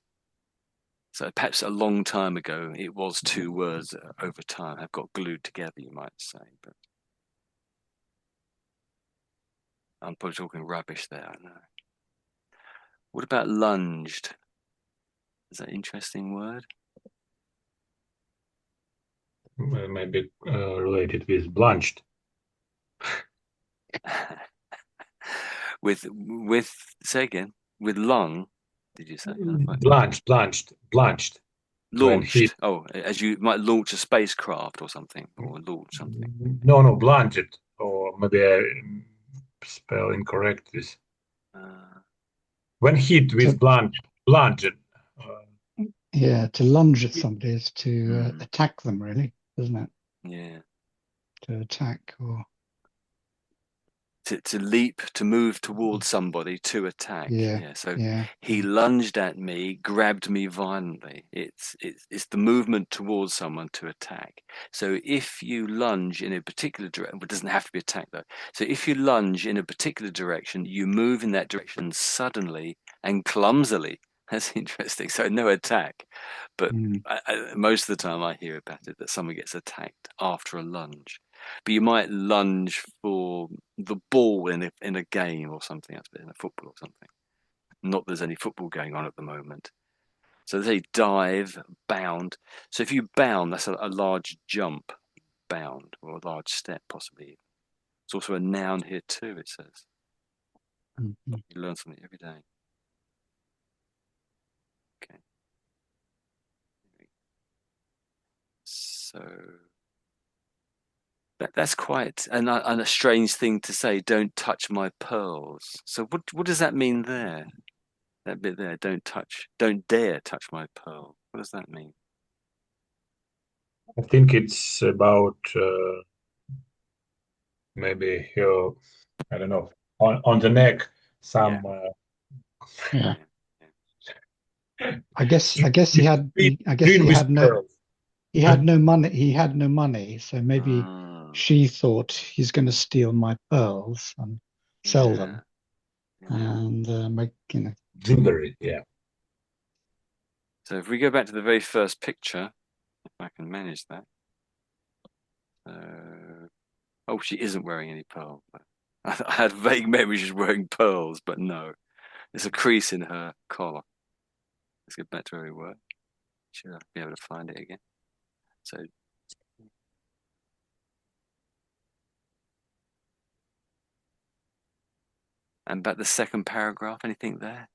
So perhaps a long time ago it was two words that over time have got glued together, you might say. But I'm probably talking rubbish there. I know. What about lunged? Is that an interesting word? Maybe related with blanched. with say again with lung? Did you say? Blanched. When he Launched. Oh, as you might launch a spacecraft or something, or launch something. no blanched, or maybe I spell incorrect this. Uh, When hit with To blanched. yeah, to lunge at somebody is to hmm, attack them, really, isn't it? yeah. To attack or To leap, to move towards somebody, to attack. yeah, Yeah. So yeah. he lunged at me, grabbed me violently. It's the movement towards someone to attack. So if you lunge in a particular direction, it doesn't have to be attack though. So if you lunge in a particular direction, you move in that direction suddenly and clumsily. That's interesting. So no attack, but Mm, most of the time I hear about it that someone gets attacked after a lunge. But you might lunge for the ball in a game or something, that's in a football or something. Not that there's any football going on at the moment. So they dive, bound. So if you bound, that's a large jump, bound, or a large step, possibly. It's also a noun here too, it says. mm, mm. You learn something every day. Okay. So that's quite and a strange thing to say. Don't touch my pearls. So what does that mean there? That bit there, don't dare touch my pearl. What does that mean? I think it's about maybe your, I don't know, on the neck Yeah, some Yeah. yeah, yeah. I guess he had green, I guess green with pearls. he had no money. He had no money, so maybe Ah, she thought he's going to steal my pearls and sell yeah, them yeah. and make Jewelry, yeah. So if we go back to the very first picture, if I can manage that. Oh, she isn't wearing any pearls. I had vague memories she's wearing pearls, but no. There's a crease in her collar. Let's get back to where we were. Should I be able to find it again? So, and about the second paragraph, anything there?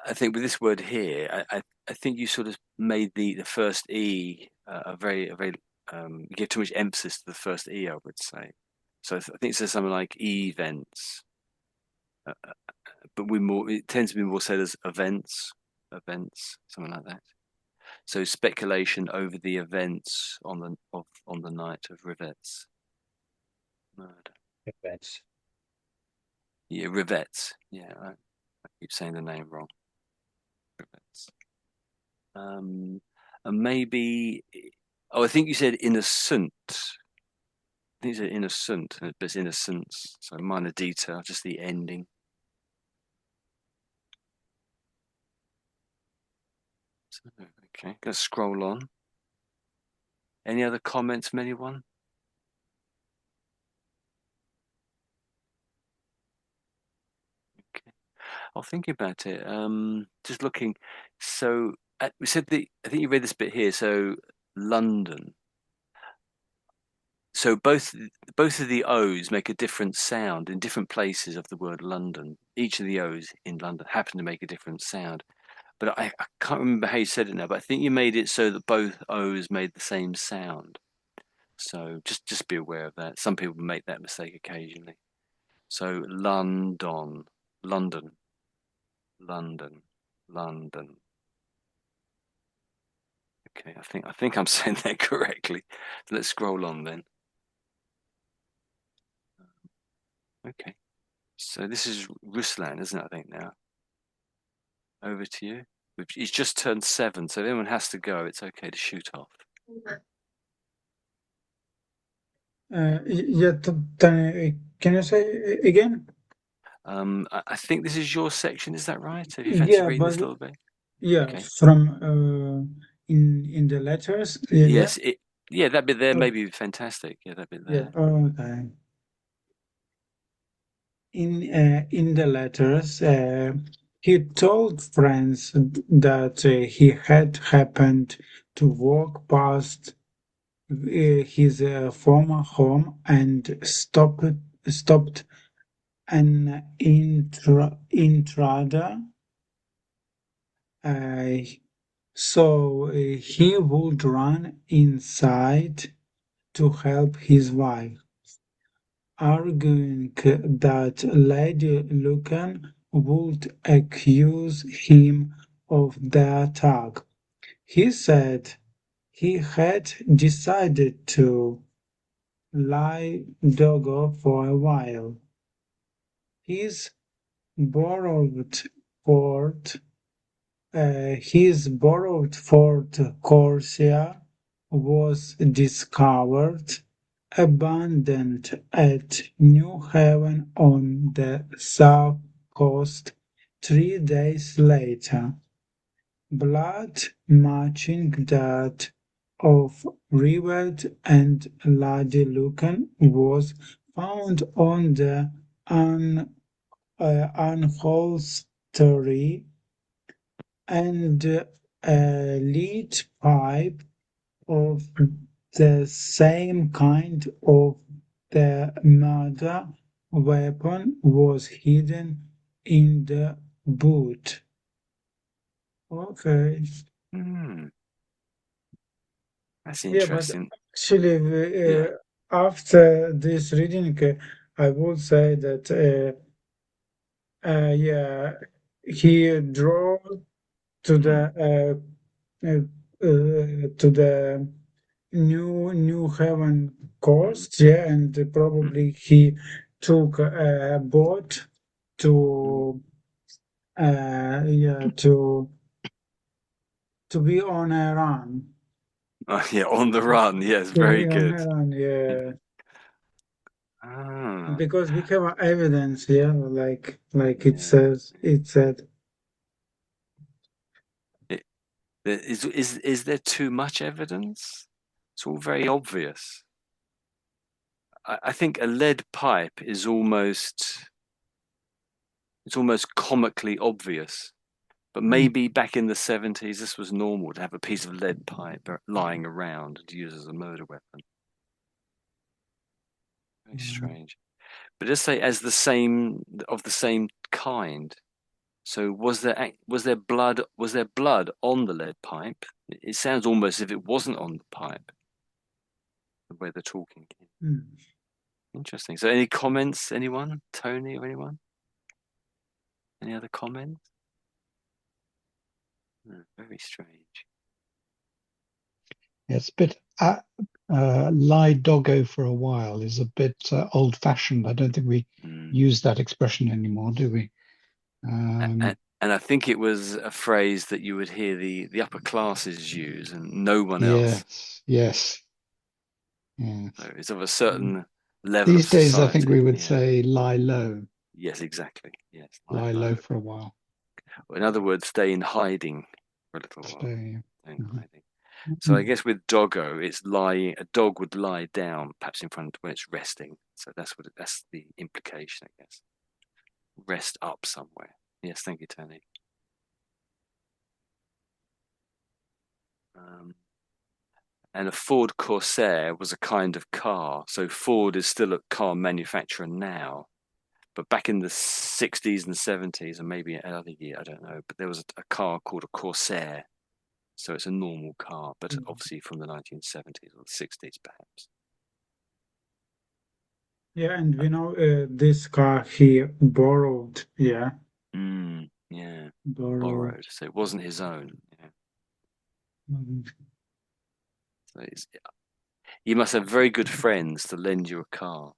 I think with this word here, I think you sort of made the first E you give too much emphasis to the first E, I would say. So I think it says something like events, but it tends to be more said as events, something like that. So speculation over the events on the night of Rivette's murder. Events. Yeah, Rivette's. Yeah, I keep saying the name wrong. Rivette's. And maybe, I think you said innocent. I think you said innocent, but it's innocence. So minor detail, just the ending. So, okay, let's scroll on. Any other comments from anyone? Okay, I'll think about it. Just looking. So we said I think you read this bit here. So London. So both of the O's make a different sound in different places of the word London. Each of the O's in London happen to make a different sound. But I can't remember how you said it now, but I think you made it so that both O's made the same sound. So just be aware of that. Some people make that mistake occasionally. So London, London, London, London. Okay, I think I'm saying that correctly. So let's scroll on then. Okay. So this is Ruslan, isn't it, I think now? Over to you. He's just turned 7, so if anyone has to go, it's okay to shoot off. Yeah, can you say again? I think this is your section, is that right? Have you fancy Yeah, reading this but a little bit? yeah, Okay. from in the letters. Yeah. Yes, yeah, that bit there Oh, may be fantastic. Yeah, that bit yeah. there. Okay. In the letters, he told friends that he had happened to walk past his former home and stopped an intruder. Uh, so he would run inside to help his wife, arguing that Lady Lucan would accuse him of the attack. He said he had decided to lie doggo for a while. His borrowed fort, his borrowed Fort Corsia was discovered abandoned at New Haven on the south coast 3 days later. Blood matching that of Rivet and Lady Lucan was found on the unholstery and a lead pipe of the same kind of the murder weapon was hidden in the boot. Okay. Hmm, that's Yeah, but interesting. actually, Yeah. after this reading, I would say that yeah, he drew to the Mm, to the New Haven mm, coast, yeah, and mm, probably he took a boat mm. to yeah to be on a run. Oh, yeah, on the run. Yes, To very be on good. a run, Yeah. yeah. Ah, Because we have evidence, yeah, like it yeah. says, it said. Is there too much evidence? It's all very obvious. I think a lead pipe is almost comically obvious. But maybe back in the 70s, this was normal to have a piece of lead pipe lying around and to use as a murder weapon. Very strange. But just say of the same kind. So was there blood on the lead pipe? It sounds almost as if it wasn't on the pipe. The way they're talking. Interesting. So any comments, anyone? Tony or anyone? Any other comments? Very strange. It's a bit lie doggo for a while is a bit old-fashioned. I don't think we use that expression anymore, do we? And I think it was a phrase that you would hear the upper classes use and no one else. Yes. So it's of a certain level These of days, I society. think we would say lie low. Yes, exactly. Yes, lie low for a while. In other words, stay in hiding for a little while. Stay in hiding. So I guess with doggo, it's lying. A dog would lie down, perhaps in front when it's resting. So that's the implication, I guess. Rest up somewhere. Yes, thank you, Tony. And a Ford Corsair was a kind of car. So Ford is still a car manufacturer now. But back in the 60s and 70s, and maybe another year, I don't know, but there was a car called a Corsair. So it's a normal car, but obviously from the 1970s or the 60s, perhaps. Yeah, and we know this car he borrowed. Yeah. Yeah. Borrowed. So it wasn't his own. Yeah. So you must have very good friends to lend you a car.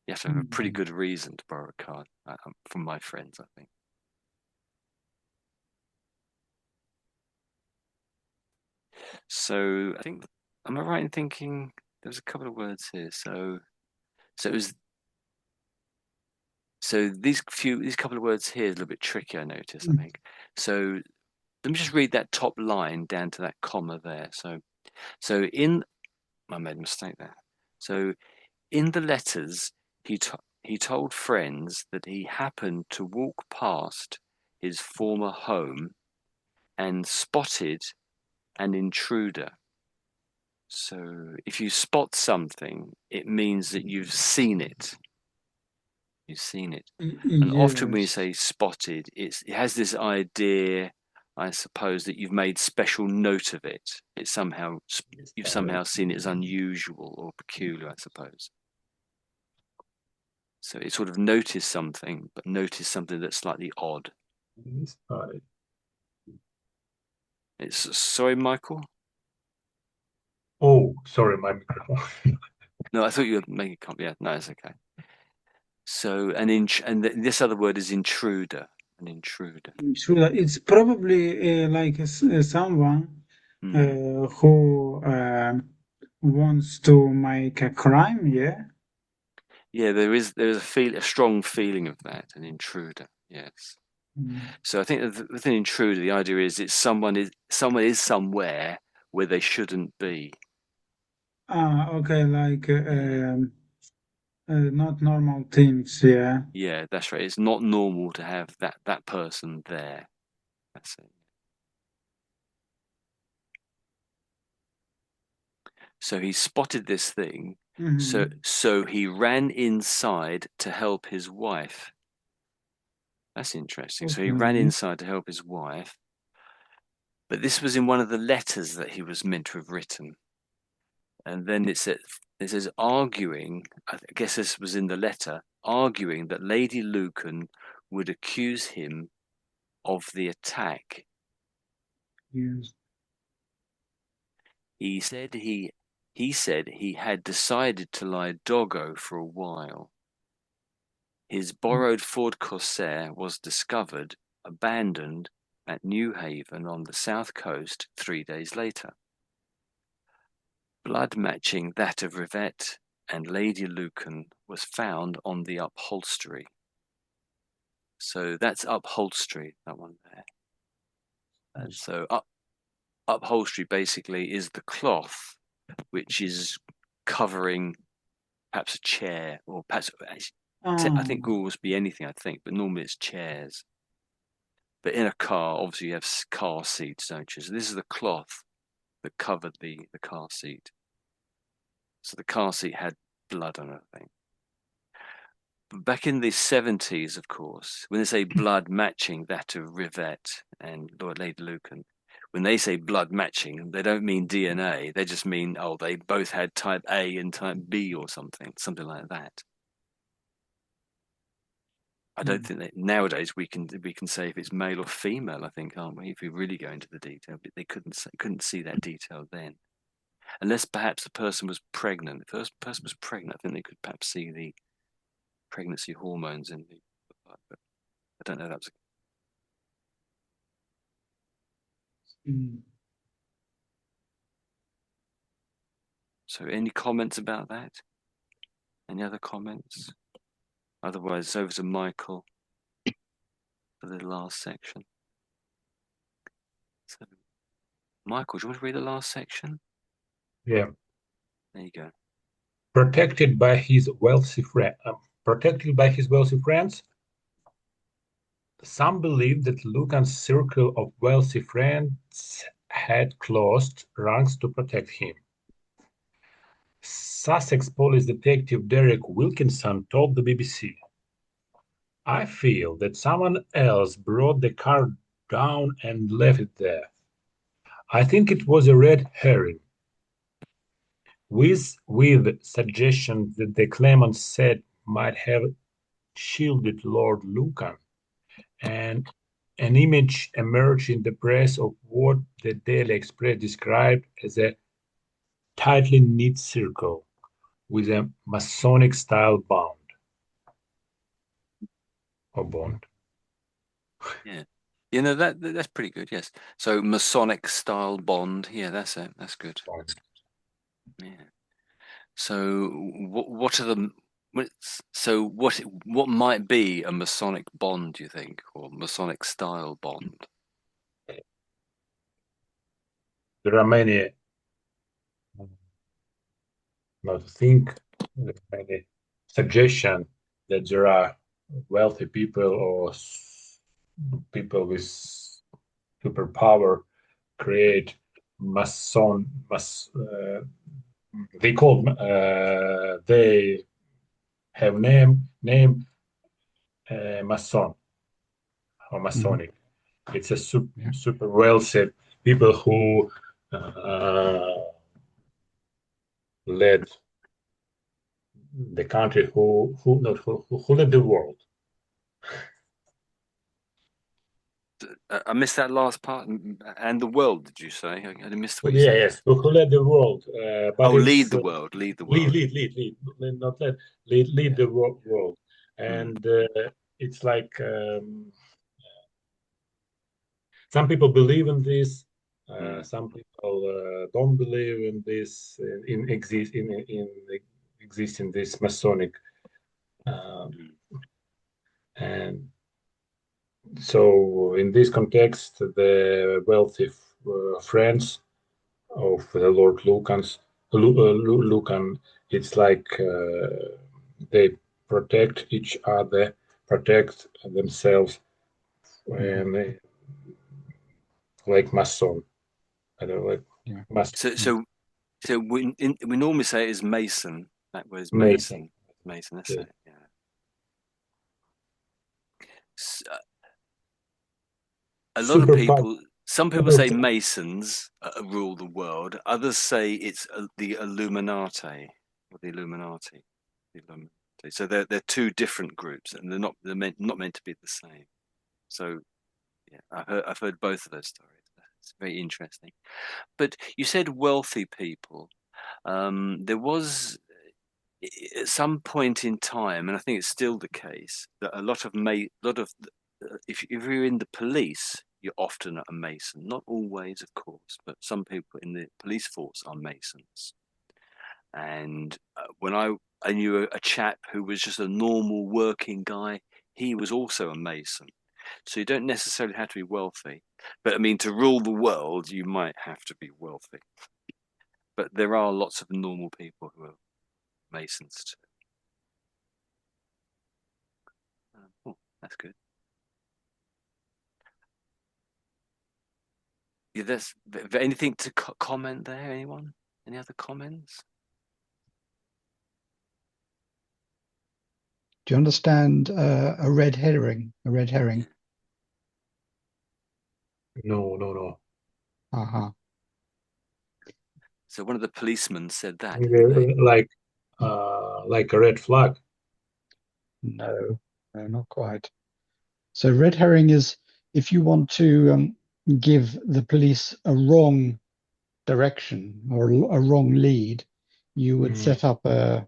You have to have a pretty good reason to borrow a car, from my friends, I think. So I think, am I right in thinking there's a couple of words here? So it was. So these couple of words here is a little bit tricky, I notice, I think. So let me just read that top line down to that comma there. So I made a mistake there. So in the letters, he told friends that he happened to walk past his former home and spotted an intruder. So if you spot something, it means that you've seen it. You've seen it. And often when you say spotted, it has this idea, I suppose, that you've made special note of it. You've somehow seen it as unusual or peculiar, I suppose. So it sort of noticed something, but noticed something that's slightly odd. Sorry, Michael? Oh, sorry, my microphone. No, I thought you were making a comment. Yeah, no, it's okay. So this other word is intruder. An intruder. It's probably like someone who wants to make a crime. Yeah. Yeah, there's a strong feeling of that, an intruder. Yes. So I think with an intruder, the idea is someone is somewhere where they shouldn't be. Okay, like not normal things. Yeah. Yeah, that's right. It's not normal to have that person there. That's it. So he spotted this thing. So he ran inside to help his wife. That's interesting. So he ran inside to help his wife. But this was in one of the letters that he was meant to have written. And then it says arguing, I guess this was in the letter, arguing that Lady Lucan would accuse him of the attack. Yes. He said he had decided to lie doggo for a while. His borrowed Ford Corsair was discovered abandoned at New Haven on the south coast 3 days later. Blood matching that of Rivette and Lady Lucan was found on the upholstery. So that's upholstery, that one there. And so upholstery basically is the cloth which is covering perhaps a chair, or perhaps I think it will be anything, I think, but normally it's chairs. But in a car, obviously you have car seats, don't you? So this is the cloth that covered the car seat. So the car seat had blood on it, I think. But back in the 70s, of course, when they say blood matching that of Rivette and Lady Lucan, when they say blood matching, they don't mean DNA. They just mean, oh, they both had type A and type B or something like that. I don't think that nowadays we can say if it's male or female. I think, aren't we? If we really go into the detail, but they couldn't see that detail then, unless perhaps the person was pregnant. If the person was pregnant, I think they could perhaps see the pregnancy hormones in the. But I don't know. That was. So, any comments about that? Any other comments? Otherwise, over to Michael for the last section. So, Michael, do you want to read the last section? Yeah. There you go. Protected by his wealthy friends. Some believe that Lucan's circle of wealthy friends had closed ranks to protect him. Sussex police detective Derek Wilkinson told the BBC, "I feel that someone else brought the car down and left it there. I think it was a red herring." With suggestions that the claimant said might have shielded Lord Lucan, and an image emerged in the press of what the Daily Express described as a tightly knit circle with a Masonic-style bond. Or bond. Yeah. You know, that's pretty good, yes. So Masonic style bond. Yeah, that's it. That's good. Yeah. So what are the what might be a Masonic bond, do you think, or Masonic style bond? There are many, not to think, many suggestions that there are wealthy people or people with superpower create they have name Mason or Masonic. It's a super wealthy people who led the country, who led the world. I missed that last part. And the world, did you say? I missed what you Yeah, said. yes, who led the world. But lead the world. Lead the world. Not lead the world. And it's like some people believe in this. Some people don't believe in this. Existing this Masonic, and so in this context, the wealthy friends of the Lord Lucan, it's like they protect each other, protect themselves, and like Mason. I don't know, like Mason. So we normally say it is Mason. That was Mason. Mason. That's Yeah. it. Yeah. So, a lot of people. Some people say Masons rule the world. Others say it's the Illuminati or the Illuminati. So they're two different groups, and they're not meant to be the same. So yeah, I've heard both of those stories. It's very interesting. But you said wealthy people. There was at some point in time, and I think it's still the case, that a lot of if you're in the police, you're often a Mason. Not always, of course, but some people in the police force are Masons. And when I knew a chap who was just a normal working guy, he was also a Mason. So you don't necessarily have to be wealthy. But I mean, to rule the world, you might have to be wealthy. But there are lots of normal people who are Masons too. Oh, that's good. Yeah, there's anything to comment there? Anyone? Any other comments? Do you understand a red herring? A red herring. No. Uh-huh. So one of the policemen said that, didn't they? Like a red flag. No, no, not quite. So red herring is if you want to give the police a wrong direction or a wrong lead, you would Mm, set up a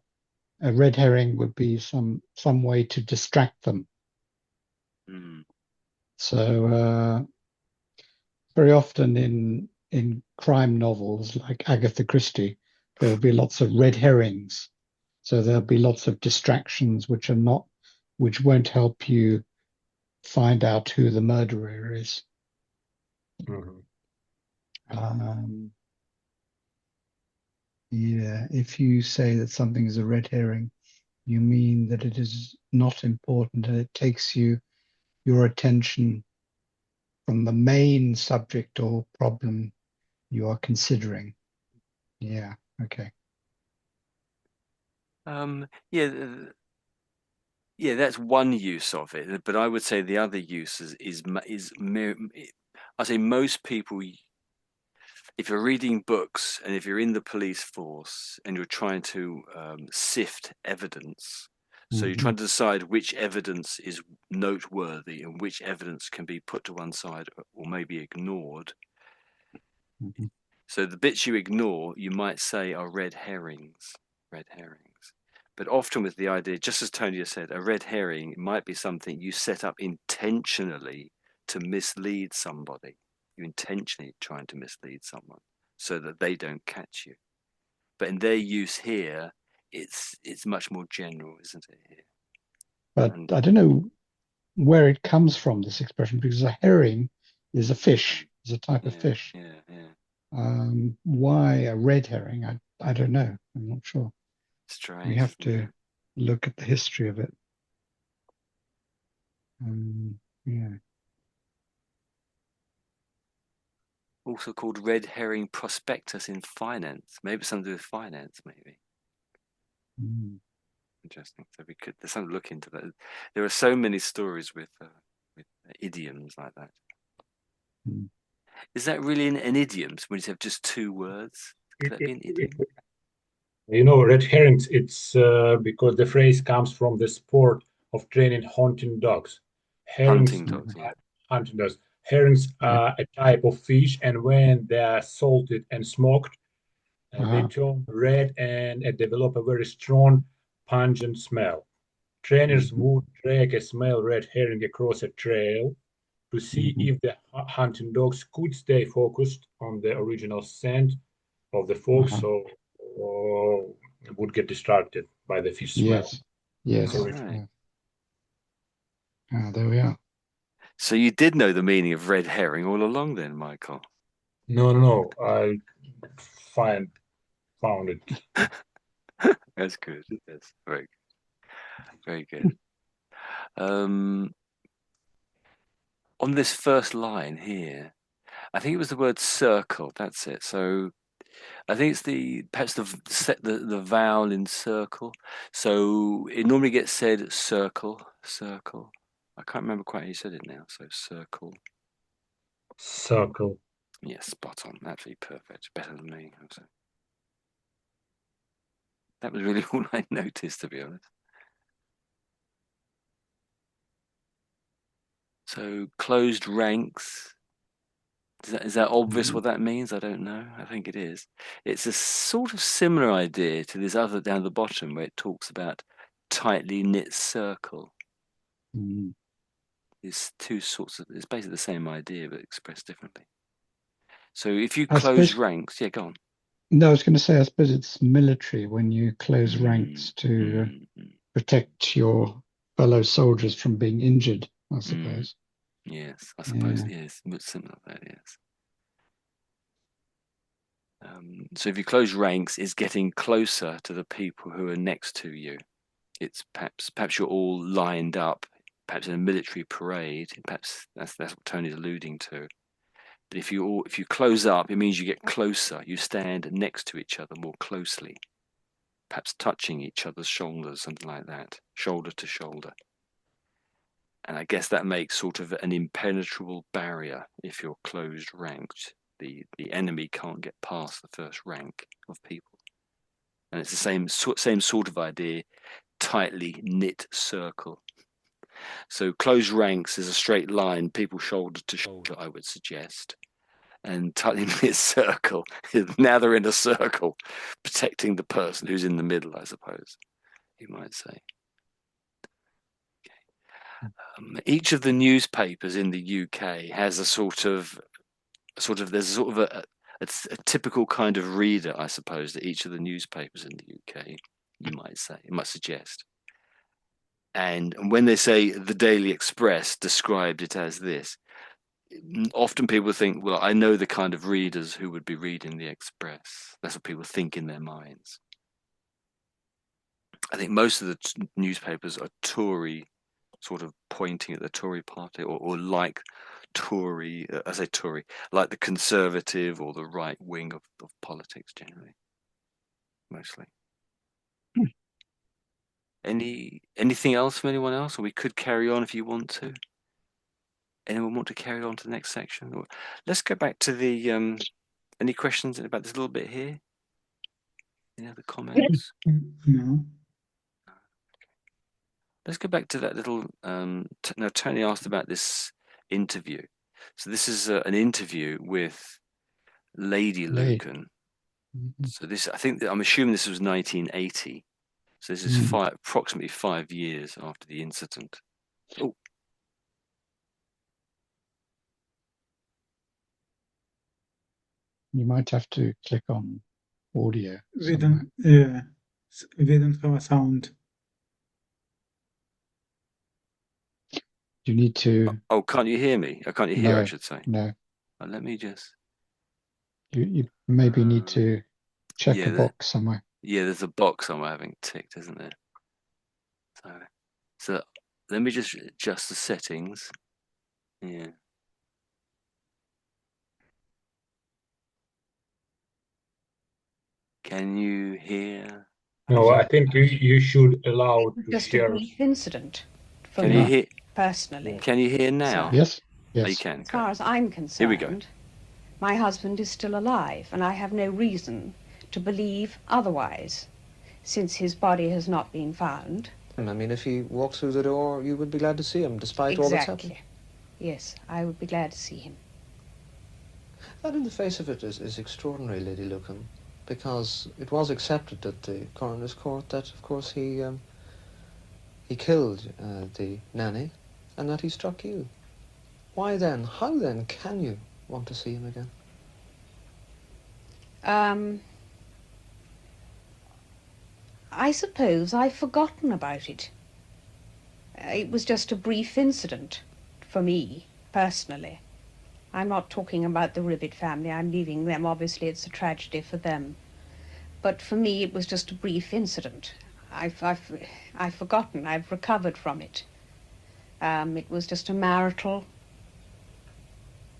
red herring would be some way to distract them. Mm. So very often in crime novels like Agatha Christie, there will be lots of red herrings. So there'll be lots of distractions which won't help you find out who the murderer is. mhm. Um, yeah, if you say that something is a red herring, you mean that it is not important and it takes your attention from the main subject or problem you are considering. Yeah, okay. Yeah, yeah, that's one use of it. But I would say the other use I say most people, if you're reading books and if you're in the police force and you're trying to sift evidence, so you're Hmm. trying to decide which evidence is noteworthy and which evidence can be put to one side or maybe ignored. Hmm. So the bits you ignore, you might say are red herrings. Red herrings. But often with the idea, just as Tony has said, a red herring might be something you set up intentionally to mislead somebody. You're intentionally trying to mislead someone so that they don't catch you. But in their use here, it's much more general, isn't it? Here? But And I don't know where it comes from, this expression, because a herring is a fish, is a type of yeah, fish. yeah. Why a red herring? I don't know. I'm not sure. We Strange, have isn't to it? look at the history of it. Yeah. Also called red herring prospectus in finance. Maybe something to do with finance, maybe. Mm. Interesting. So we could. There's something to look into that. There are so many stories with idioms like that. Mm. Is that really an idiom when you have just two words? Could It, that be it, an it, idiom? red herrings, it's because the phrase comes from the sport of training hunting dogs. Herrings Hunting dogs. Yeah. are hunting dogs. Herrings Yeah. are a type of fish, and when they are salted and smoked, they Uh-huh. turn red and develop a very strong, pungent smell. Trainers Mhm. would drag a small red herring across a trail to see Mhm. if the hunting dogs could stay focused on the original scent of the fox, Uh-huh. so would get distracted by the fish smell. Yes. That's All Yes. original. right. Yes. There we are. So you did know the meaning of red herring all along, then, Michael. No. I find found it. That's good. That's very good. Um, on this first line here, I think it was the word circle. That's it. So I think it's perhaps the vowel in circle. So it normally gets said circle, circle. I can't remember quite how you said it now. So circle. Circle. Yeah, spot on. Absolutely perfect. Better than me. That was really all I noticed, to be honest. So closed ranks. Is that obvious Mhm. what that means? I don't know. I think it is. It's a sort of similar idea to this other down the bottom where it talks about tightly knit circle. Mhm. It's two sorts of, it's basically the same idea but expressed differently. So if you I close suppose, ranks, yeah, go on. no, I was going to say, I suppose it's military when you close Mm, ranks to mm, mm, protect your fellow soldiers from being injured, I mm. suppose. Yes, I suppose yes, but similar to that, yes. So if you close ranks, it's getting closer to the people who are next to you. It's perhaps you're all lined up, perhaps in a military parade. Perhaps that's what Tony's alluding to. But if you close up, it means you get closer. You stand next to each other more closely, perhaps touching each other's shoulders, something like that, shoulder to shoulder. And I guess that makes sort of an impenetrable barrier if you're closed ranked. The enemy can't get past the first rank of people. And it's the same sort of idea, tightly knit circle. So closed ranks is a straight line, people shoulder to shoulder, I would suggest. And tightly knit circle, now they're in a circle, protecting the person who's in the middle, I suppose, you might say. Each of the newspapers in the UK has a typical kind of reader, I suppose, that each of the newspapers in the UK, you might suggest. And when they say the Daily Express described it as this, often people think, well, I know the kind of readers who would be reading the Express. That's what people think in their minds. I think most of the newspapers are Tory, sort of pointing at the Tory party, or like Tory, I say Tory, like the Conservative or the right wing of politics generally, mostly. Anything else from anyone else? Or we could carry on if you want to. Anyone want to carry on to the next section? Or let's go back to the any questions about this little bit here? Any other comments? No. Let's go back to that little now Tony asked about this interview. So this is an interview with Lady Lucan. So this, I'm assuming this was 1980. So this is approximately 5 years after the incident. Oh. You might have to click on audio. We don't have a sound. You need to. Oh, can't you hear me? Can't you hear? No, I should say. No. Let me just. You maybe need to check a box somewhere. Yeah, there's a box somewhere I haven't ticked, isn't there? So let me just adjust the settings. Yeah. Can you hear? No, I think you should allow to just share. a brief incident for Can me you hear? Personally. Can you hear now? Yes. Oh, you can. As far as I'm concerned, here we go. My husband is still alive, and I have no reason to believe otherwise, since his body has not been found. I mean, if he walks through the door, you would be glad to see him, despite all that's happened? Yes, I would be glad to see him. That, in the face of it, is extraordinary, Lady Lucan, because it was accepted at the coroner's court that, of course, he killed the nanny, and that he struck you. Why then? How then can you want to see him again? I suppose I've forgotten about it. It was just a brief incident for me, personally. I'm not talking about the Ribbit family. I'm leaving them. Obviously, it's a tragedy for them. But for me, it was just a brief incident. I've forgotten. I've recovered from it. It was just a marital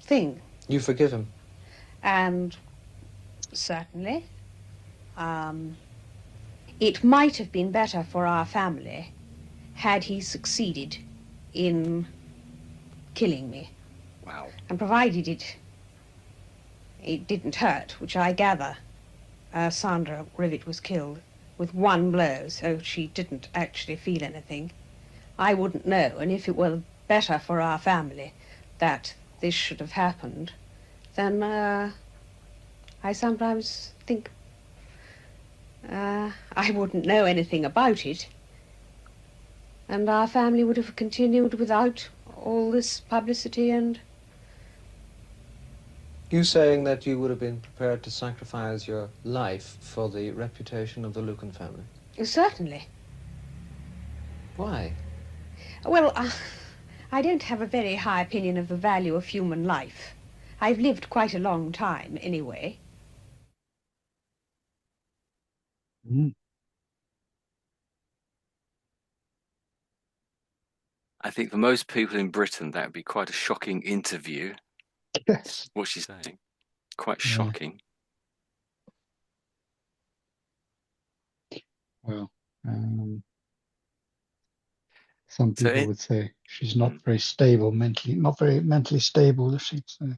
thing. You forgive him? And certainly. It might have been better for our family had he succeeded in killing me. Wow. And provided it didn't hurt, which I gather Sandra Rivet was killed with one blow, so she didn't actually feel anything. I wouldn't know, and if it were better for our family that this should have happened, then I sometimes think I wouldn't know anything about it, and our family would have continued without all this publicity. And you saying that you would have been prepared to sacrifice your life for the reputation of the Lucan family? Certainly. Why? Well, I don't have a very high opinion of the value of human life. I've lived quite a long time, anyway. Mm. I think for most people in Britain, that would be quite a shocking interview. Yes. What she's saying, quite Yeah. shocking. Well, some So people would say she's not very stable mentally, not very mentally stable, if she'd say.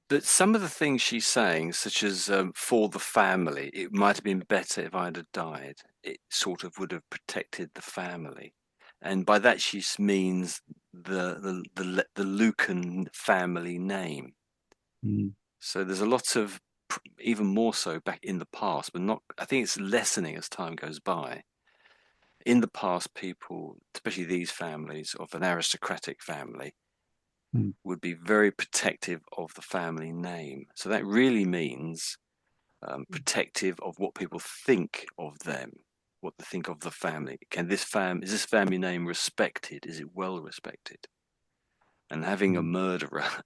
but some of the things she's saying, such as for the family, it might have been better if I'd have died. It sort of would have protected the family, and by that she means the Lucan family name. Mm. So there's a lot of, even more so back in the past, but not. I think it's lessening as time goes by. In the past, people, especially these families of an aristocratic family, Mm. would be very protective of the family name. So that really means protective of what people think of them, what they think of the family. Is this family name respected? Is it well respected? And having a murderer,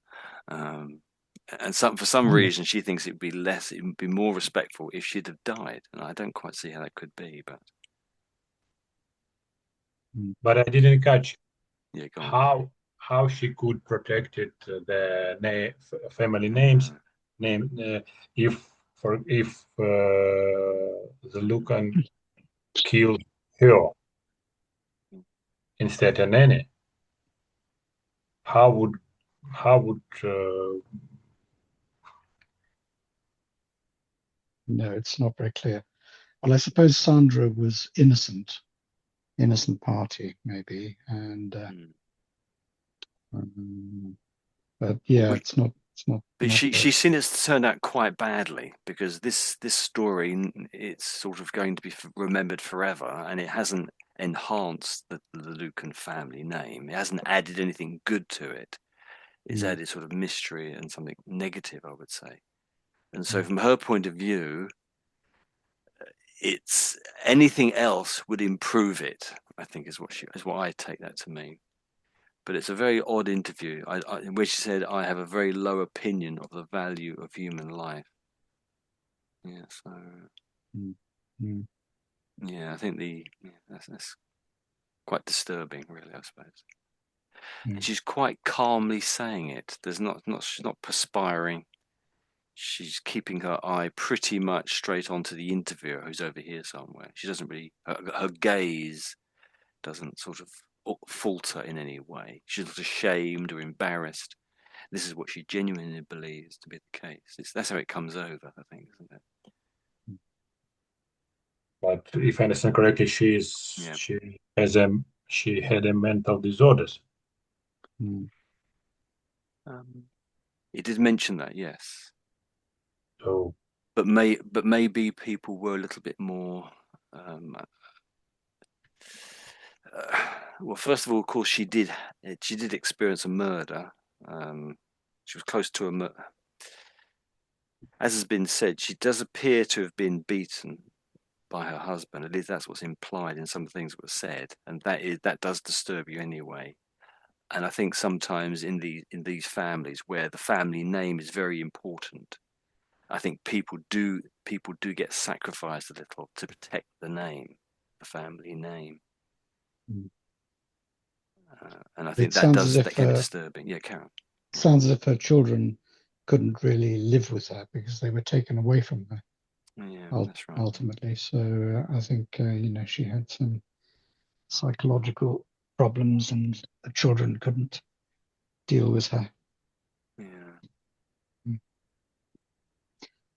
and for some Kind of. reason, she thinks it would be more respectful if she'd have died. And I don't quite see how that could be, but But I didn't catch yeah, go on. how she could protect it, the family names name, if the Lucan killed her instead of Nene. How would No, it's not very clear. Well, I suppose Sandra was innocent party, maybe, and but yeah, Which, but not she's seen it turned out quite badly, because this story, it's sort of going to be remembered forever, and it hasn't enhanced the Lucan family name. It hasn't added anything good to it. It's added sort of mystery and something negative, I would say. And so from her point of view, it's anything else would improve it, I think, is what I take that to mean. But it's a very odd interview, where she said, "I have a very low opinion of the value of human life." Yeah, so yeah, I think that's quite disturbing, really, I suppose. And she's quite calmly saying it. She's not perspiring. She's keeping her eye pretty much straight onto the interviewer, who's over here somewhere. She doesn't really, her gaze doesn't sort of falter in any way. She's not ashamed or embarrassed. This is what she genuinely believes to be the case. That's how it comes over, I think, isn't it? but if I understand correctly, Yeah. she had a mental disorders. It did mention that, yes. So But maybe people were a little bit more. Well, first of all, of course, she did experience a murder. She was close to a murder. As has been said, she does appear to have been beaten by her husband. At least that's what's implied in some of the things that were said, and that does disturb you anyway. And I think sometimes in these families where the family name is very important, I think people do get sacrificed a little to protect the name, the family name. And I think It sounds as that if can be disturbing. Yeah, Karen. sounds as if her children couldn't really live with her because they were taken away from her Yeah, that's right. ultimately. So I think she had some psychological problems, and the children couldn't deal with her. Yeah.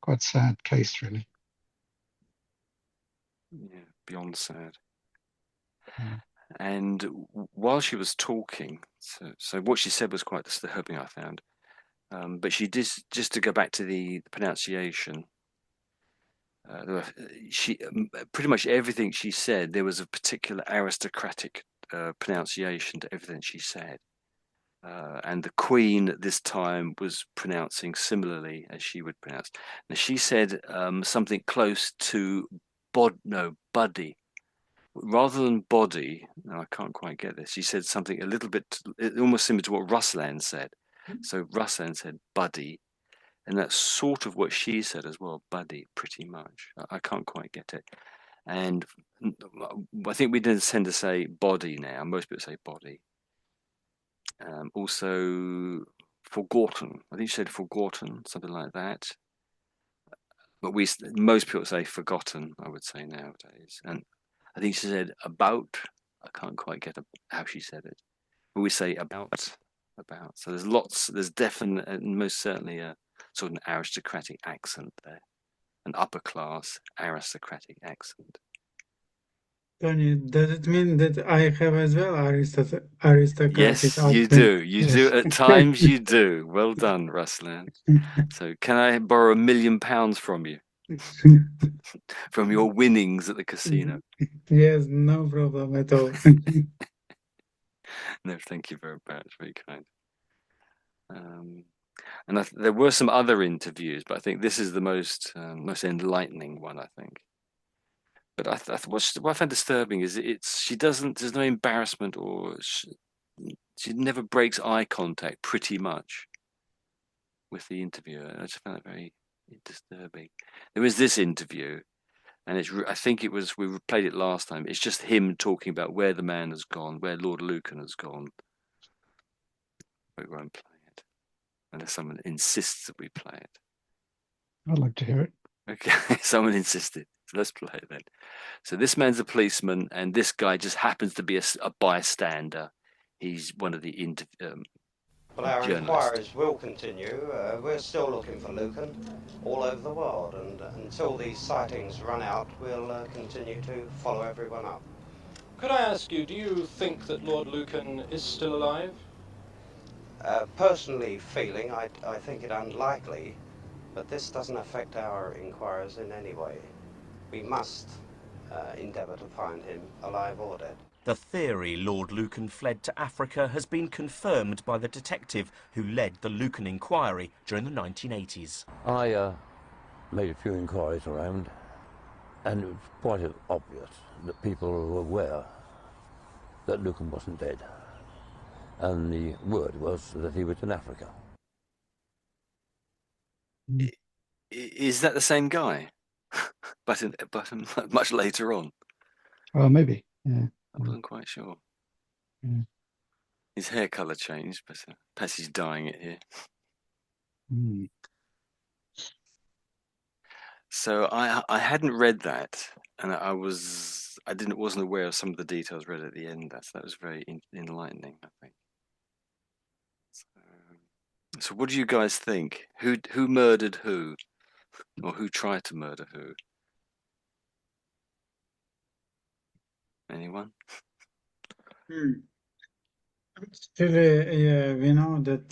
Quite sad case, really. Yeah, beyond sad. And while she was talking, so what she said was quite disturbing, I found. But she did, just to go back to the pronunciation. She pretty much everything she said, there was a particular aristocratic pronunciation to everything she said. And the Queen at this time was pronouncing similarly as she would pronounce. Now she said something close to buddy, rather than body, no, I can't quite get this. She said something a little bit, almost similar to what Ruslan said. So Ruslan said buddy, and that's sort of what she said as well, buddy, pretty much. I can't quite get it. And I think we didn't tend to say body now. Most people say body. Also, forgotten. I think she said forgotten, something like that. But most people say forgotten, I would say nowadays. And I think she said about. I can't quite get how she said it. But we say about. So there's definite, and most certainly a sort of an aristocratic accent there. An upper class aristocratic accent. Tony, does it mean that I have as well aristocratic Yes, you accent? do. You do. Yes. At times you do. Well done, Ruslan. So can I borrow £1,000,000 from you? From your winnings at the casino? Yes, no problem at all. No, thank you very much. Very kind. And there were some other interviews, but I think this is the most enlightening one, I think. But what I find disturbing is there's no embarrassment, or she never breaks eye contact pretty much with the interviewer. I just found that very disturbing. There was this interview, and I think we played it last time. It's just him talking about where the man has gone, where Lord Lucan has gone. We won't play it unless someone insists that we play it. I'd like to hear it. Okay, someone insisted. So let's play it then. So this man's a policeman, and this guy just happens to be a bystander. He's one of the Well, our journalists. inquiries will continue. We're still looking for Lucan all over the world, and until these sightings run out, we'll continue to follow everyone up. Could I ask you, do you think that Lord Lucan is still alive? Personally feeling, I think it unlikely, but this doesn't affect our inquiries in any way. We must endeavour to find him, alive or dead. The theory Lord Lucan fled to Africa has been confirmed by the detective who led the Lucan inquiry during the 1980s. I made a few inquiries around, and it was quite obvious that people were aware that Lucan wasn't dead. And the word was that he was in Africa. Is that the same guy? but much later on. Oh, maybe. Yeah. I wasn't quite sure. Yeah. His hair colour changed, but perhaps he's dyeing it here. Mm. So I hadn't read that, and I wasn't aware of some of the details read at the end. That was very enlightening, I think. So what do you guys think? Who murdered who, or who tried to murder who? Anyone? Actually, we know that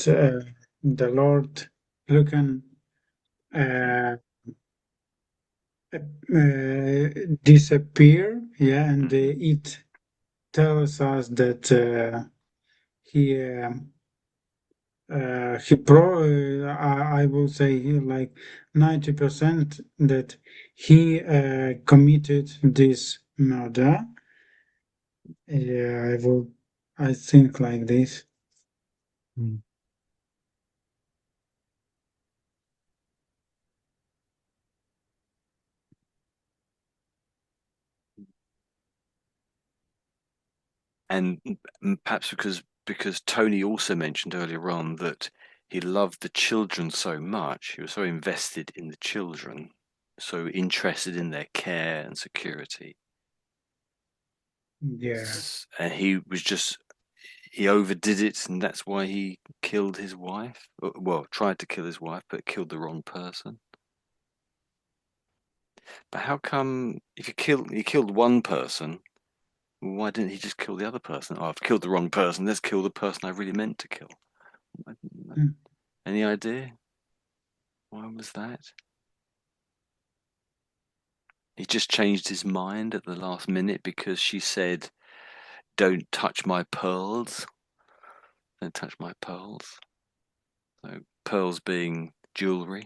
the Lord Lucan disappear, yeah, and it tells us that I will say like 90% that he committed this murder. Yeah, I think like this. Mm. And perhaps because Tony also mentioned earlier on that he loved the children so much, he was so invested in the children, so interested in their care and security. Yeah. And he overdid it, and that's why he killed his wife. Well, tried to kill his wife, but killed the wrong person. But how come if he killed one person, why didn't he just kill the other person? Oh, I've killed the wrong person. Let's kill the person I really meant to kill. Any idea? Why was that? He just changed his mind at the last minute because she said, "Don't touch my pearls. Don't touch my pearls." So pearls being jewelry.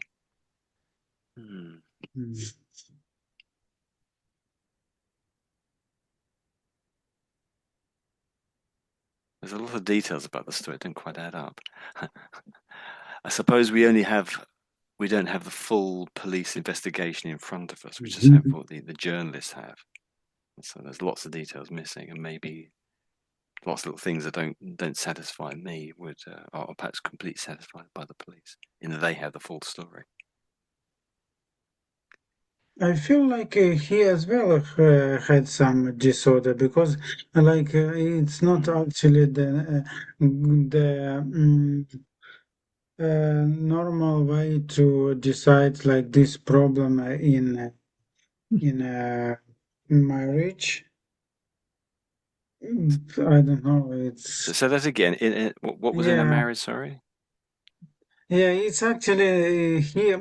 There's a lot of details about the story. It don't quite add up. I suppose we don't have the full police investigation in front of us. We just have what the journalists have. So there's lots of details missing, and maybe lots of little things that don't satisfy me are perhaps completely satisfied by the police, in that they have the full story. I feel like he as well had some disorder because, it's not actually the normal way to decide like this problem in a marriage. I don't know. It's So that again, what was in a yeah, marriage? Sorry, yeah. It's actually he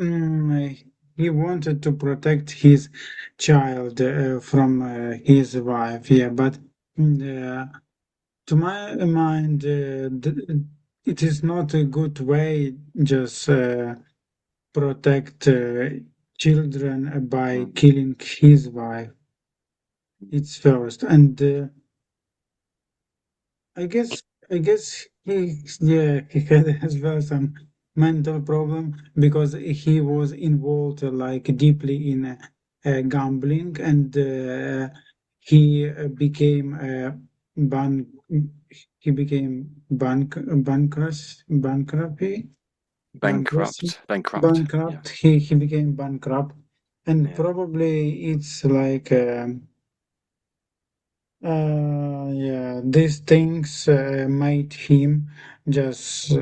wanted to protect his child from his wife. Yeah, but uh, to my mind, it is not a good way just protect children by mm. killing his wife. It's first, and I guess he had as well some mental problem because he was involved like deeply in gambling, and he became ban he became bankruptcy bankruptcy bankrupt. Yeah, bankrupt. He became bankrupt, and yeah. probably it's like. Yeah, these things made him just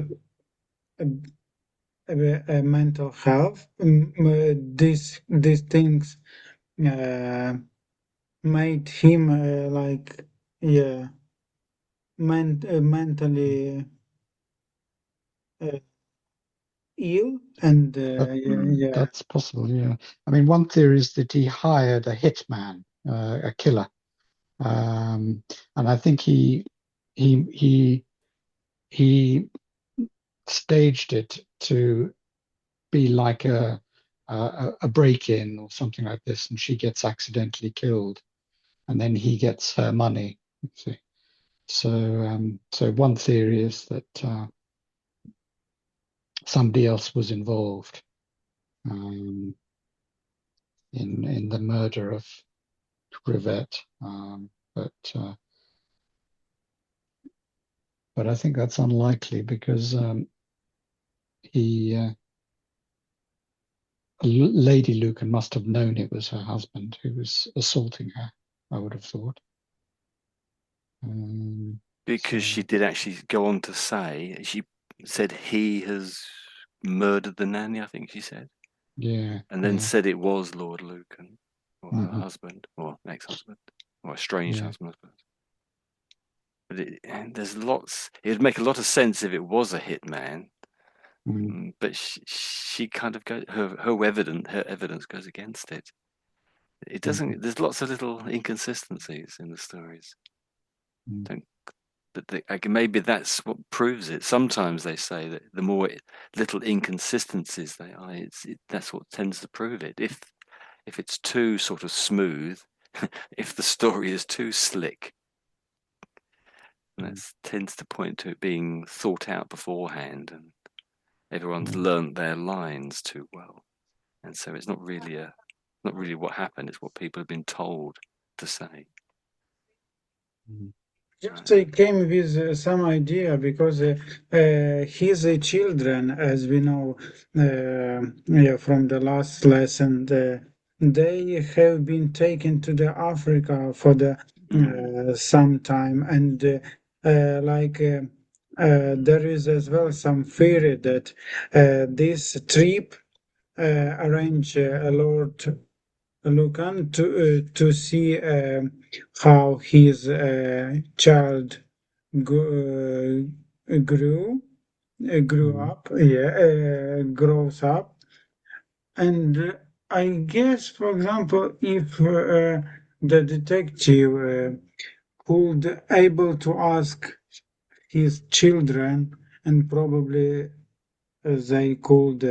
mental health. These things uh, made him yeah, mentally uh, ill, and yeah. That's possible, yeah. I mean, one theory is that he hired a hitman, a killer, and I think he he he staged it to be like a break-in or something like this, and she gets accidentally killed, and then he gets her money. You see. So one theory is that somebody else was involved um, in the murder of Rivette, but I think that's unlikely because he Lady Lucan must have known it was her husband who was assaulting her. I would have thought. Because she did actually go on to say, she said he has murdered the nanny, I think she said, Yeah, and then yeah, said it was Lord Lucan, or her hmm husband, or ex-husband, or estranged yeah, husband, I suppose. But and there's lots. It would make a lot of sense if it was a hitman, mm, but she kind of goes her evidence goes against it. It mhm, doesn't. There's lots of little inconsistencies in the stories. mm, Don't But maybe that's what proves it. Sometimes they say that the more little inconsistencies they are, that's what tends to prove it. If it's too sort of smooth, if the story is too slick, that tends to point to it being thought out beforehand, and everyone's mm, learnt their lines too well, and so it's not really what happened. It's what people have been told to say. mm, Just came with some idea because his children, as we know, yeah, from the last lesson, they have been taken to the Africa for the some time, and there is as well some theory that this trip arranged Lord Lucan to see how his child grew mm, up, yeah, grows up, and I guess, for example, if the detective could able to ask his children, and probably they could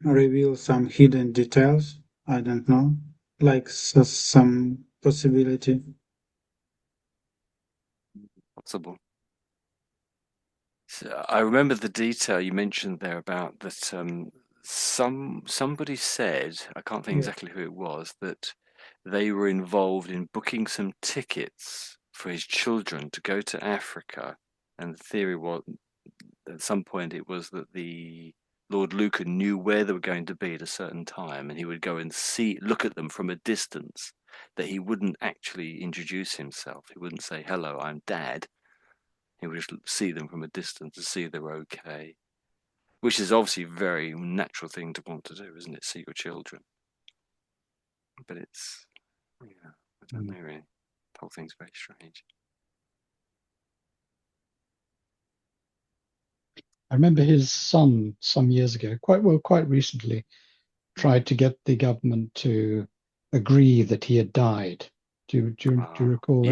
reveal some hidden details. I don't know, like some possibility. Possible. So I remember the detail you mentioned there about that somebody said, I can't think Yeah. exactly who it was, that they were involved in booking some tickets for his children to go to Africa, and the theory was at some point it was that the Lord Lucan knew where they were going to be at a certain time, and he would go and look at them from a distance, that he wouldn't actually introduce himself. He wouldn't say, "Hello, I'm Dad." He would just see them from a distance to see if they were okay, which is obviously a very natural thing to want to do, isn't it? See your children. But it's, yeah, I don't know really. The whole thing's very strange. I remember his son some years ago, quite recently, tried to get the government to agree that he had died. Do you recall that?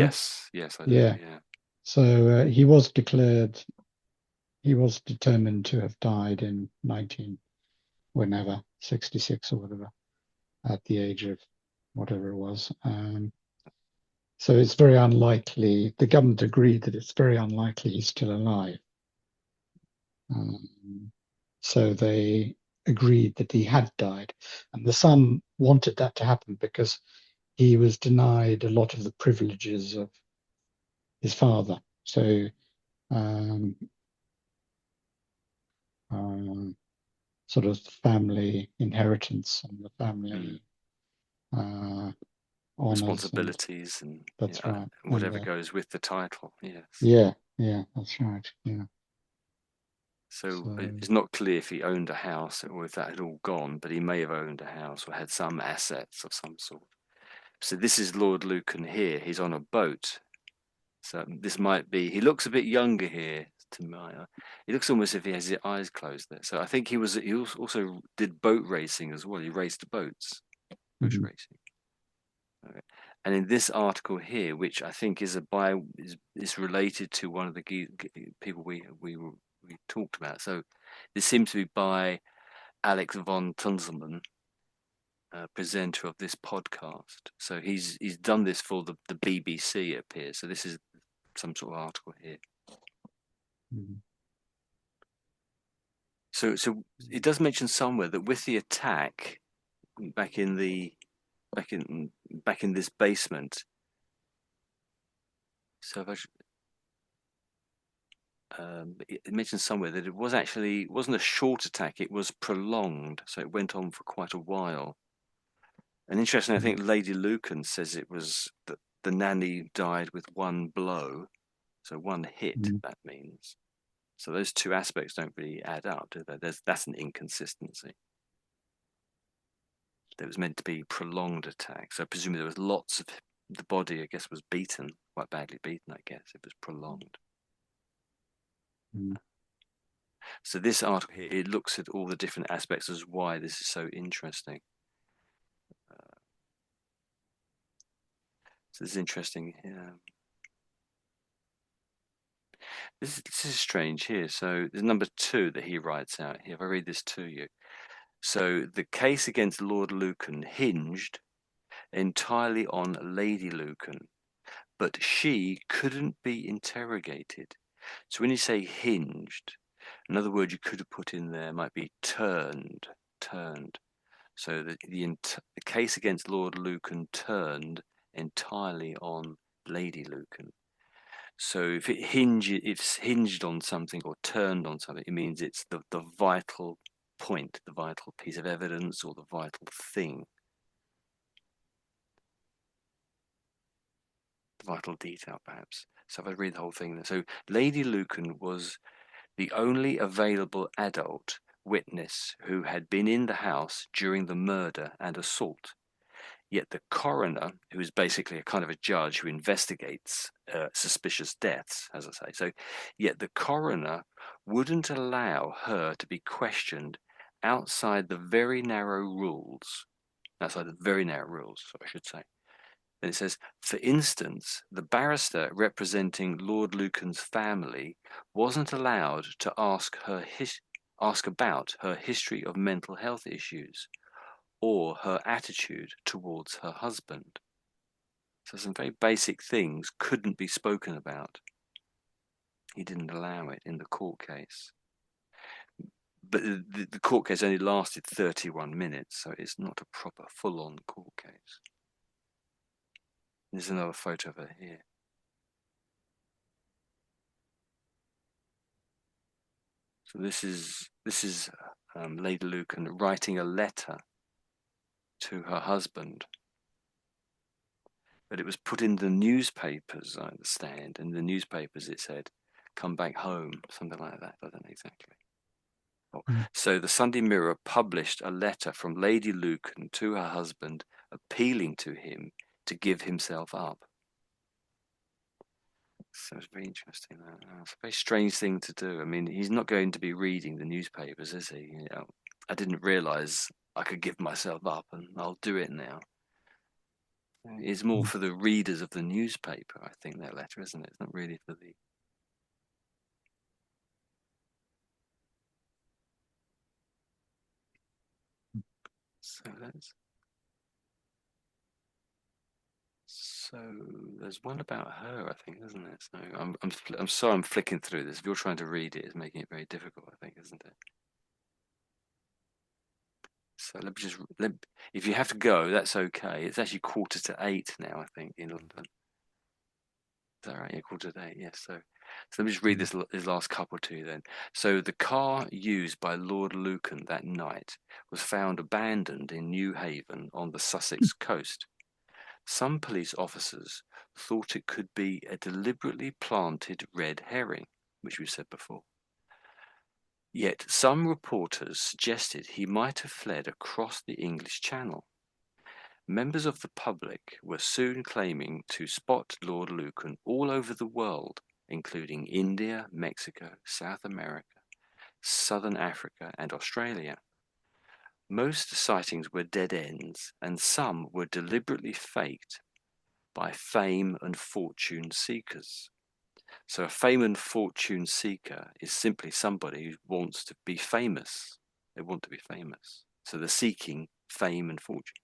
Yes, I do. Yeah. Yeah. So he was determined to have died in 66 or whatever, at the age of whatever it was. So it's very unlikely, the government agreed that it's very unlikely he's still alive. So they agreed that he had died. And the son wanted that to happen because he was denied a lot of the privileges of his father. So um, sort of family inheritance and the family honors. Responsibilities and That's right. whatever goes with the title. Yes. Yeah, that's right. Yeah. So it's not clear if he owned a house or if that had all gone, but he may have owned a house or had some assets of some sort. So this is Lord Lucan here. He's on a boat. So this might be, he looks a bit younger here to my eye. He looks almost as if he has his eyes closed there. So I think he also did boat racing as well. He raced boats, boat racing. Okay. And in this article here, which I think is is related to one of the people we talked about. So this seems to be by Alex von Tunzelman, presenter of this podcast. So he's done this for the BBC, it appears. So this is some sort of article here. So it does mention somewhere that with the attack back in this basement. So if it mentions somewhere that it wasn't a short attack; it was prolonged, so it went on for quite a while. And interestingly, I think Lady Lucan says it was that the nanny died with one blow, so one hit. That means. So those two aspects don't really add up, do they? That's an inconsistency. There was meant to be prolonged attack, so presumably there was lots of the body. I guess was beaten, quite badly beaten. I guess it was prolonged. So this article here, it looks at all the different aspects as why this is so interesting. So this is interesting. This is strange here. So there's number 2 that he writes out here. If I read this to you. So the case against Lord Lucan hinged entirely on Lady Lucan, but she couldn't be interrogated. So when you say hinged, another word you could have put in there might be turned. So the case against Lord Lucan turned entirely on Lady Lucan. So if it's hinged on something or turned on something, it means it's the vital point, the vital piece of evidence, or the vital thing, the vital detail, perhaps. So if I read the whole thing, so Lady Lucan was the only available adult witness who had been in the house during the murder and assault. Yet the coroner, who is basically a kind of a judge who investigates suspicious deaths, as I say, so yet the coroner wouldn't allow her to be questioned outside the very narrow rules. Outside the very narrow rules, so I should say. Then it says, for instance, the barrister representing Lord Lucan's family wasn't allowed to ask about her history of mental health issues or her attitude towards her husband. So some very basic things couldn't be spoken about. He didn't allow it in the court case. But the court case only lasted 31 minutes, so it's not a proper full-on court case. There's another photo of her here. So this is Lady Lucan writing a letter to her husband, but it was put in the newspapers, I understand. In the newspapers it said, "Come back home," something like that. I don't know exactly. So the Sunday Mirror published a letter from Lady Lucan to her husband, appealing to him to give himself up. So it's very interesting. It's a very strange thing to do. I mean, he's not going to be reading the newspapers, is he? You know, I didn't realise I could give myself up, and I'll do it now. It's more for the readers of the newspaper, I think, that letter, isn't it? It's not really for the... So there's one about her, I think, isn't it? So I'm sorry I'm flicking through this. If you're trying to read it, it's making it very difficult, I think, isn't it? So if you have to go, that's okay. It's actually 7:45 now, I think, in London. Is that right? Yeah, 7:45, yes. So let me just read this last couple to you then. So the car used by Lord Lucan that night was found abandoned in New Haven on the Sussex coast. Some police officers thought it could be a deliberately planted red herring, which we said before. Yet some reporters suggested he might have fled across the English Channel. Members of the public were soon claiming to spot Lord Lucan all over the world, including India, Mexico, South America, Southern Africa, and Australia. Most sightings were dead ends, and some were deliberately faked by fame and fortune seekers. So a fame and fortune seeker is simply somebody who wants to be famous. They want to be famous. So they're seeking fame and fortune.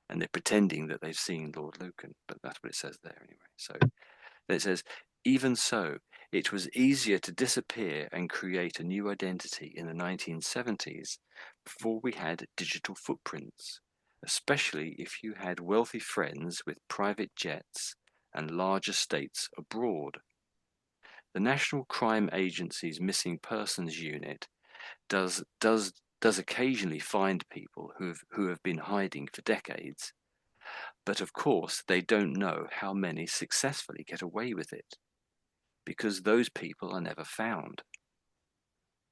And they're pretending that they've seen Lord Lucan, but that's what it says there anyway. So then it says, even so, it was easier to disappear and create a new identity in the 1970s before we had digital footprints, especially if you had wealthy friends with private jets and large estates abroad. The National Crime Agency's Missing Persons Unit does occasionally find people who have been hiding for decades, but of course they don't know how many successfully get away with it, because those people are never found.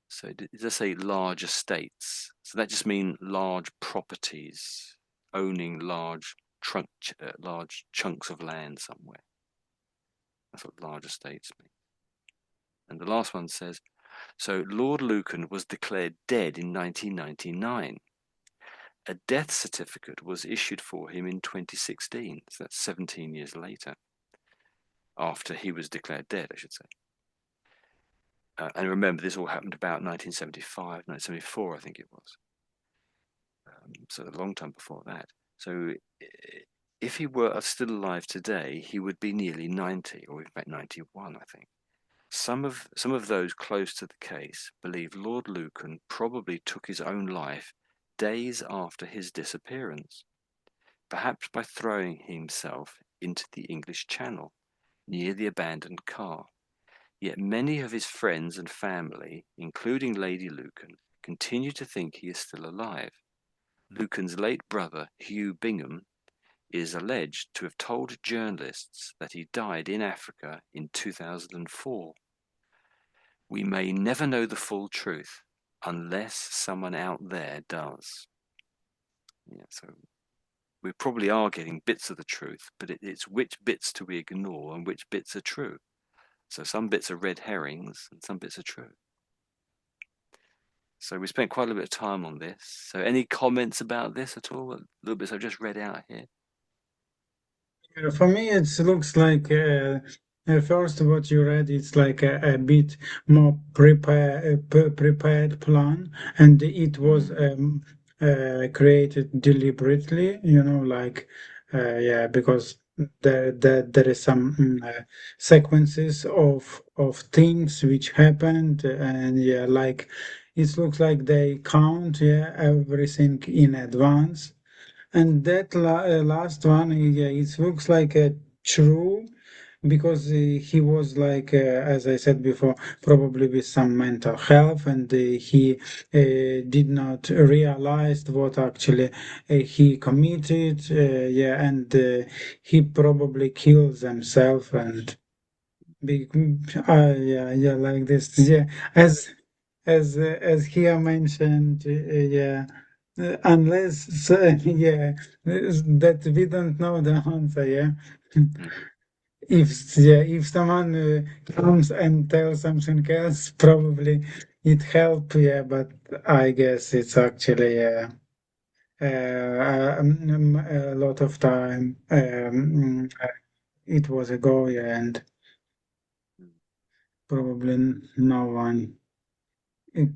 So it does say large estates, so that just means large properties, owning large chunks of land somewhere. That's what large estates mean. And the last one says, so Lord Lucan was declared dead in 1999. A death certificate was issued for him in 2016, so that's 17 years later, after he was declared dead, I should say. And remember, this all happened about 1975, 1974, I think it was. So a long time before that. So if he were still alive today, he would be nearly 90, or in fact 91, I think. Some of those close to the case believe Lord Lucan probably took his own life days after his disappearance, perhaps by throwing himself into the English Channel near the abandoned car. Yet many of his friends and family, including Lady Lucan, continue to think he is still alive. Lucan's late brother, Hugh Bingham, is alleged to have told journalists that he died in Africa in 2004. We may never know the full truth unless someone out there does. Yeah, so we probably are getting bits of the truth, but it's which bits do we ignore and which bits are true. So some bits are red herrings and some bits are true. So we spent quite a bit of time on this. So any comments about this at all? A little bit I've just read out here. For me, it looks like first what you read, it's like a bit more prepared plan, and it was created deliberately, you know, like yeah, because there is some sequences of things which happened, and yeah, like it looks like they count, yeah, everything in advance. And that last one, yeah, it looks like a true, because he was like, as I said before, probably with some mental health, and he did not realize what actually he committed, yeah, and he probably kills himself, and be, yeah, like this, yeah, as here mentioned, yeah. Unless, yeah, that we don't know the answer, yeah. Mhm. If someone comes and tells something else, probably it help, yeah. But I guess it's actually a lot of time. It was ago, yeah, and probably no one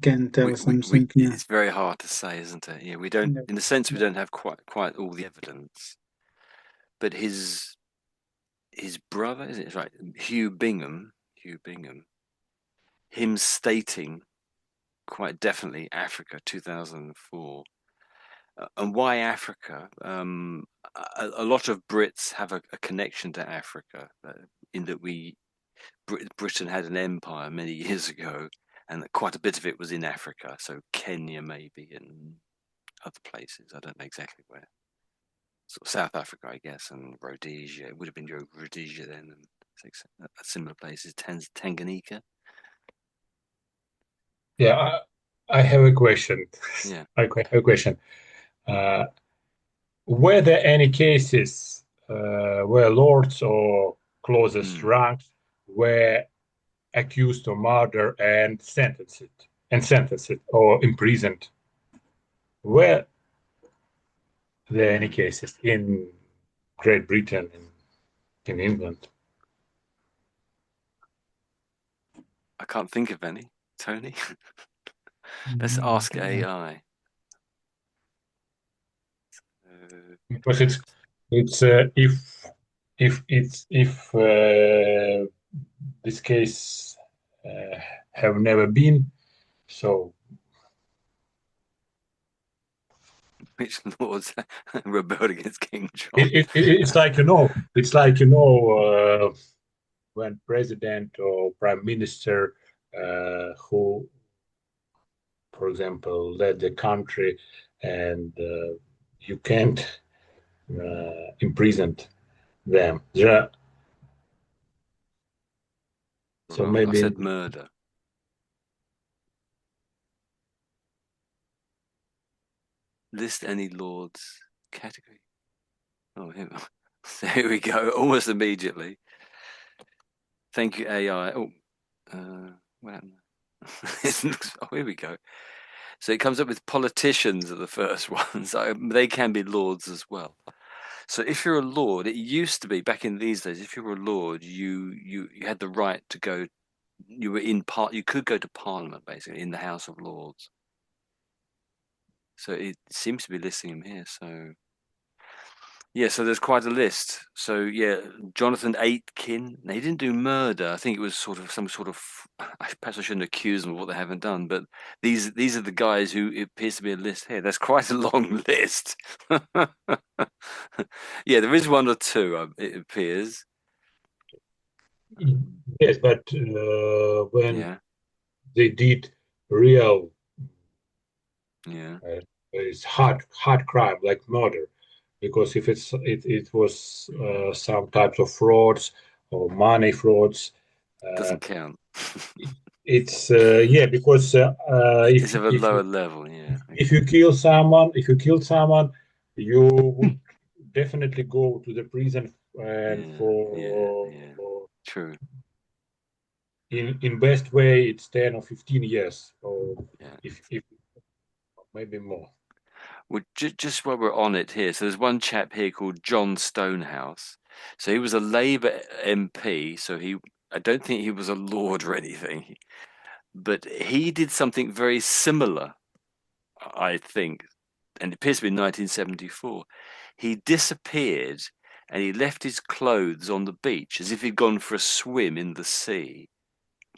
can tell something. Yeah. It's very hard to say, isn't it? Yeah, we don't, Yeah. in a sense, we Yeah. don't have quite all the evidence. But his brother, is it right? Hugh Bingham, him stating quite definitely Africa 2004. And why Africa? A lot of Brits have a connection to Africa, in that Britain had an empire many years ago, and that quite a bit of it was in Africa. So Kenya, maybe, and other places. I don't know exactly where. Sort of South Africa, I guess, and Rhodesia. It would have been Rhodesia then, and similar places. Tanganyika. Yeah, I have a question. Yeah. I have a question. Uh, were there any cases where lords or closest Mm. ranks were accused of murder and sentenced or imprisoned? Were there any cases in Great Britain, in England? I can't think of any. Tony, let's ask AI. Because it's if this case have never been so. Which lords rebelled against King John? It's like when president or prime minister who, for example, led the country, and you can't imprison them. So Well, I maybe said murder. List any lords category. Oh, here, there we go. Almost immediately. Thank you, AI. Oh, what happened? Oh, here we go. So it comes up with politicians are the first ones. They can be lords as well. So if you're a lord, it used to be back in these days. If you were a lord, you had the right to go. You were in part. You could go to Parliament, basically, in the House of Lords. So it seems to be listing them here. So yeah, so there's quite a list. So yeah, Jonathan Aitken. He didn't do murder. I think it was sort of some sort of. Perhaps I shouldn't accuse them of what they haven't done, but these are the guys who it appears to be a list here. That's quite a long list. Yeah, there is one or two. It appears. yes, but when Yeah, they did real yeah. it's hard crime like murder, because if it was some types of frauds or money frauds, uh, Doesn't count. it's yeah, because It's of a lower level. Yeah. if Okay. you kill someone, you would definitely go to the prison, and Yeah. Yeah. for Yeah. True. in best way it's 10 or 15 years, or Yeah. if maybe more. Well, just while we're on it here, so there's one chap here called John Stonehouse. So he was a Labour MP. So I don't think he was a lord or anything, but he did something very similar, I think, and it appears to be 1974. He disappeared and he left his clothes on the beach as if he'd gone for a swim in the sea,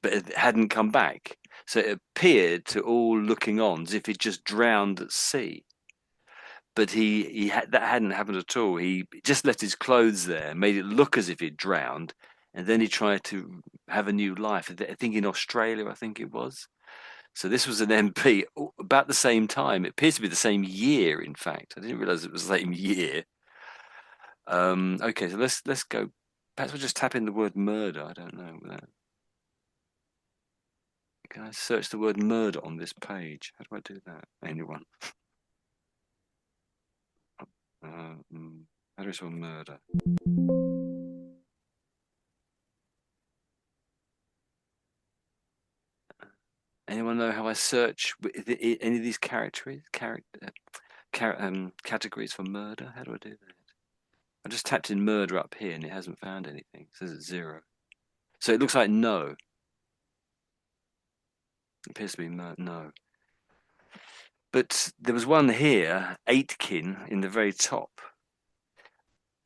but it hadn't come back. So it appeared to all looking on as if he'd just drowned at sea. But that hadn't happened at all. He just left his clothes there, made it look as if he'd drowned, and then he tried to have a new life. I think in Australia, I think it was. So this was an MP about the same time. It appears to be the same year, in fact. I didn't realize it was the same year. Okay, so let's go. Perhaps we'll just tap in the word murder. I don't know. Can I search the word murder on this page? How do I do that? Anyone? How do I spell murder? Anyone know how I search any of these categories for murder? How do I do that? I just tapped in murder up here and it hasn't found anything. It says it's 0. So it looks like no. It appears to be no. But there was one here, Aitken, in the very top.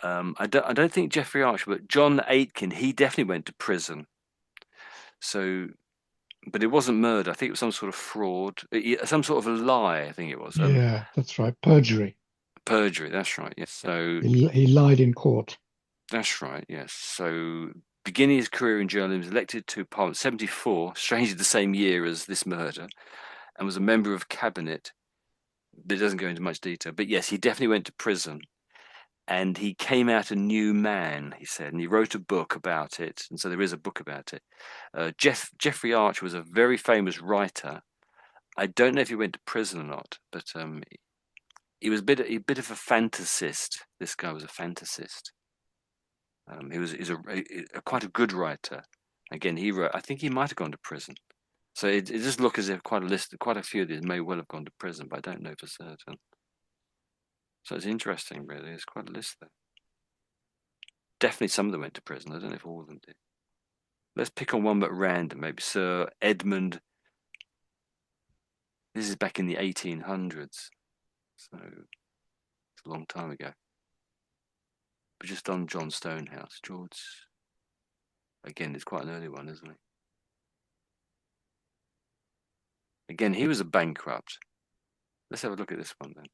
I don't think Jeffrey Archer, but John Aitken, he definitely went to prison. So, but it wasn't murder. I think it was some sort of fraud, some sort of a lie. I think it was. Yeah, that's right. Perjury. Perjury. That's right. Yes. So he lied in court. That's right. Yes. So beginning his career in journalism, elected to Parliament 74, strangely the same year as this murder, and was a member of cabinet. But it doesn't go into much detail. But yes, he definitely went to prison. And he came out a new man, he said, and he wrote a book about it. And so there is a book about it. Jeffrey Archer was a very famous writer. I don't know if he went to prison or not, but he was a bit of a fantasist. This guy was a fantasist. He's quite a good writer. Again, he wrote. I think he might have gone to prison. So it just look as if quite a few of these may well have gone to prison, but I don't know for certain. So it's interesting, really. There's quite a list there. Definitely some of them went to prison. I don't know if all of them did. Let's pick on one at random. Maybe Sir Edmund. This is back in the 1800s. So it's a long time ago. But just on John Stonehouse. George. Again, it's quite an early one, isn't it? Again, he was a bankrupt. Let's have a look at this one then.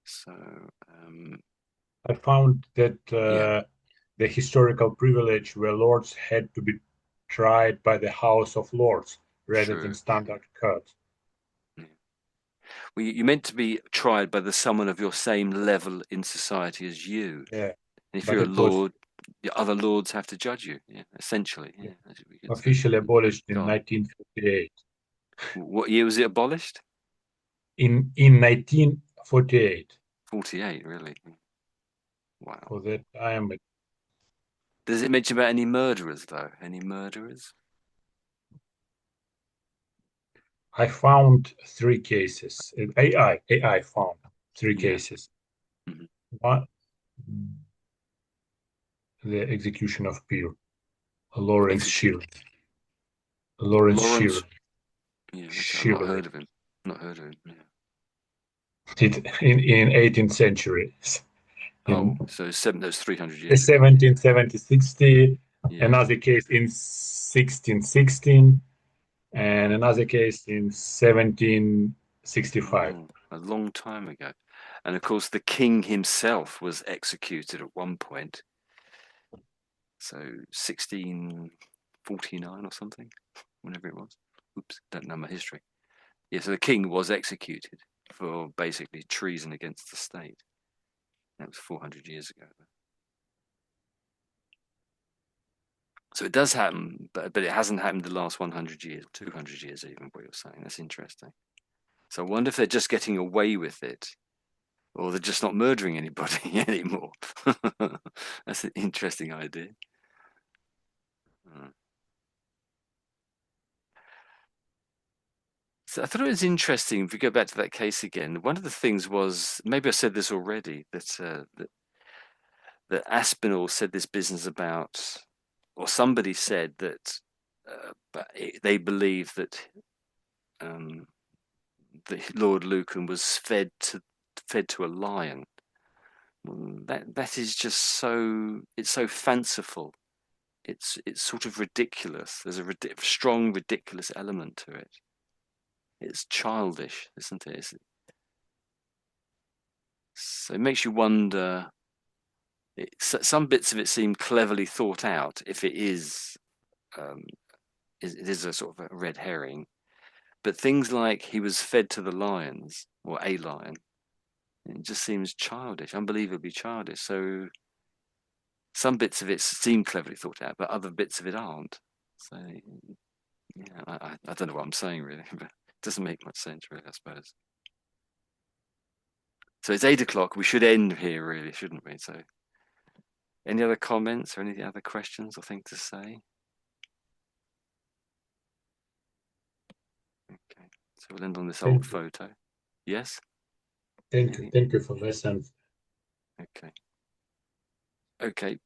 So, I found that the historical privilege where lords had to be tried by the House of Lords rather than standard court. Yeah. Well, you meant to be tried by someone of your same level in society as you. Yeah. And if you're a lord, the other lords have to judge you. Yeah, essentially. Yeah. Officially abolished in 1948. What year was it abolished? In 1948. 48, really? Wow. For that time. Does it mention about any murderers, though? Any murderers? I found 3 cases. AI found 3 cases. Mm-hmm. One, the execution of Peel. Lawrence Shearer. Lawrence Shearer. Yeah, I've not heard of him. Yeah. In 18th century. So those 300 years. 1760. Yeah. Another case in 1616, and another case in 1765. A long time ago. And of course, the king himself was executed at one point. So 1649 or something, whenever it was. Oops, don't know my history. Yeah, so the king was executed for basically treason against the state. That was 400 years ago. So it does happen, but it hasn't happened the last 100 years, 200 years even, what you're saying. That's interesting. So I wonder if they're just getting away with it, or they're just not murdering anybody anymore. That's an interesting idea. So I thought it was interesting, if we go back to that case again, one of the things was, maybe I said this already, that Aspinall said this business about, or somebody said that they believe that Lord Lucan was fed to a lion that is just so, it's so fanciful. It's sort of ridiculous. There's a strong ridiculous element to it. It's childish, isn't it? So it makes you wonder. Some bits of it seem cleverly thought out. If it is, it is a sort of a red herring. But things like he was fed to the lions, or a lion, it just seems childish, unbelievably childish. So some bits of it seem cleverly thought out, but other bits of it aren't. So yeah, I don't know what I'm saying really, but it doesn't make much sense really, I suppose. So it's 8 o'clock. We should end here really, shouldn't we? So any other comments or any other questions or things to say? Okay, so we'll end on this old photo. Yes? Thank you for listening. Okay. Okay.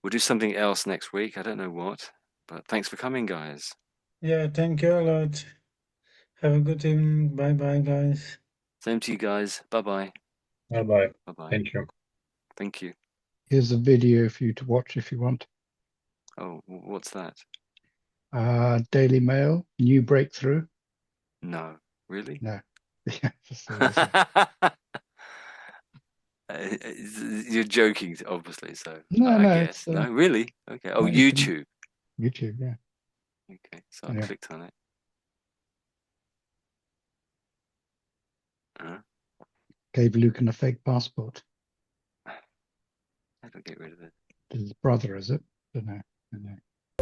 We'll do something else next week. I don't know what, but thanks for coming, guys. Yeah, thank you a lot. Have a good evening. Bye bye, guys. Same to you guys. Bye-bye. Bye-bye. Bye-bye. Thank you. Thank you. Here's a video for you to watch if you want. Oh, what's that? Daily Mail, new breakthrough. No. Really? No. Yeah, just so you say. You're joking, obviously, so No, I no, guess. it's, No, really? Okay. Oh, no, you can- YouTube. YouTube, yeah. Okay, so I Yeah. clicked on it. Gave Lucan a fake passport. How do I get rid of it? His brother, is it? Don't know. Don't know.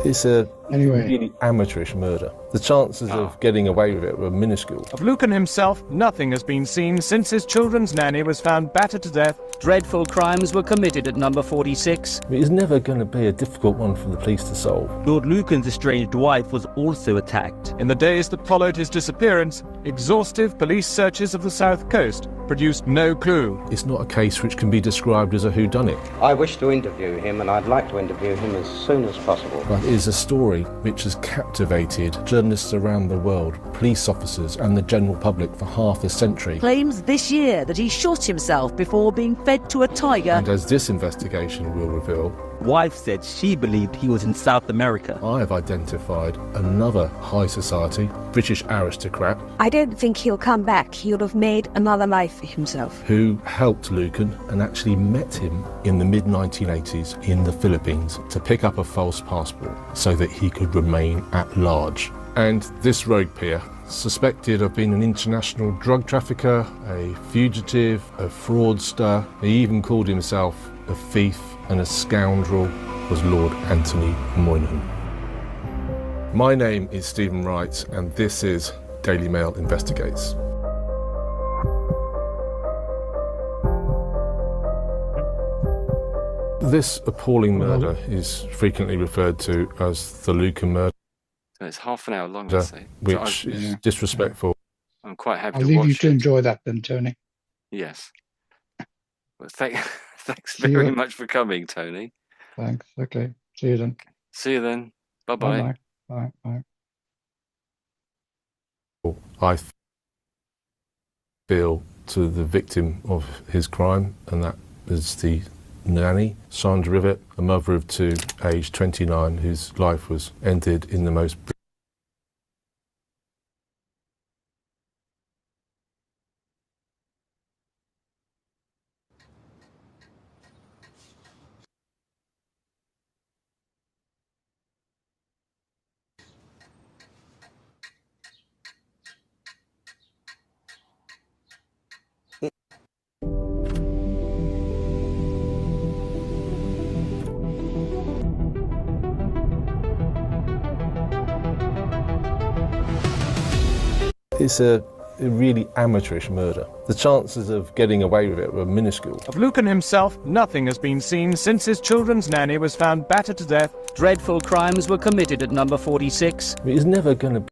It's a Anyway. really amateurish murder. The chances of getting away with it were minuscule. Of Lucan himself, nothing has been seen since his children's nanny was found battered to death. Dreadful crimes were committed at number 46. It is never going to be a difficult one for the police to solve. Lord Lucan's estranged wife was also attacked. In the days that followed his disappearance, exhaustive police searches of the south coast produced no clue. It's not a case which can be described as a whodunit. I wish to interview him, and I'd like to interview him as soon as possible. But it is a story which has captivated journalists around the world, police officers and the general public for half a century. Claims this year that he shot himself before being fed to a tiger. And as this investigation will reveal, Wife said she believed he was in South America. I have identified another high society British aristocrat. I don't think he'll come back. He'll have made another life for himself. Who helped Lucan and actually met him in the mid-1980s in the Philippines to pick up a false passport so that he could remain at large. And this rogue peer, suspected of being an international drug trafficker, a fugitive, a fraudster, he even called himself a thief and a scoundrel, was Lord Anthony Moynihan. My name is Stephen Wright and this is Daily Mail Investigates. This appalling murder is frequently referred to as the Lucan murder. So it's half an hour long, I say. Which is disrespectful. I'm quite happy I'll to leave watch you to it. enjoy that then, Tony. Yes. Well, thanks very much for coming, Tony. Thanks. Okay. See you then. See you then. Bye-bye. Bye. Bye. I feel to the victim of his crime, and that is the nanny, Sandra Rivet, a mother of two, aged 29, whose life was ended in the most It's a really amateurish murder. The chances of getting away with it were minuscule. Of Lucan himself, nothing has been seen since his children's nanny was found battered to death. Dreadful crimes were committed at number 46. It is never going to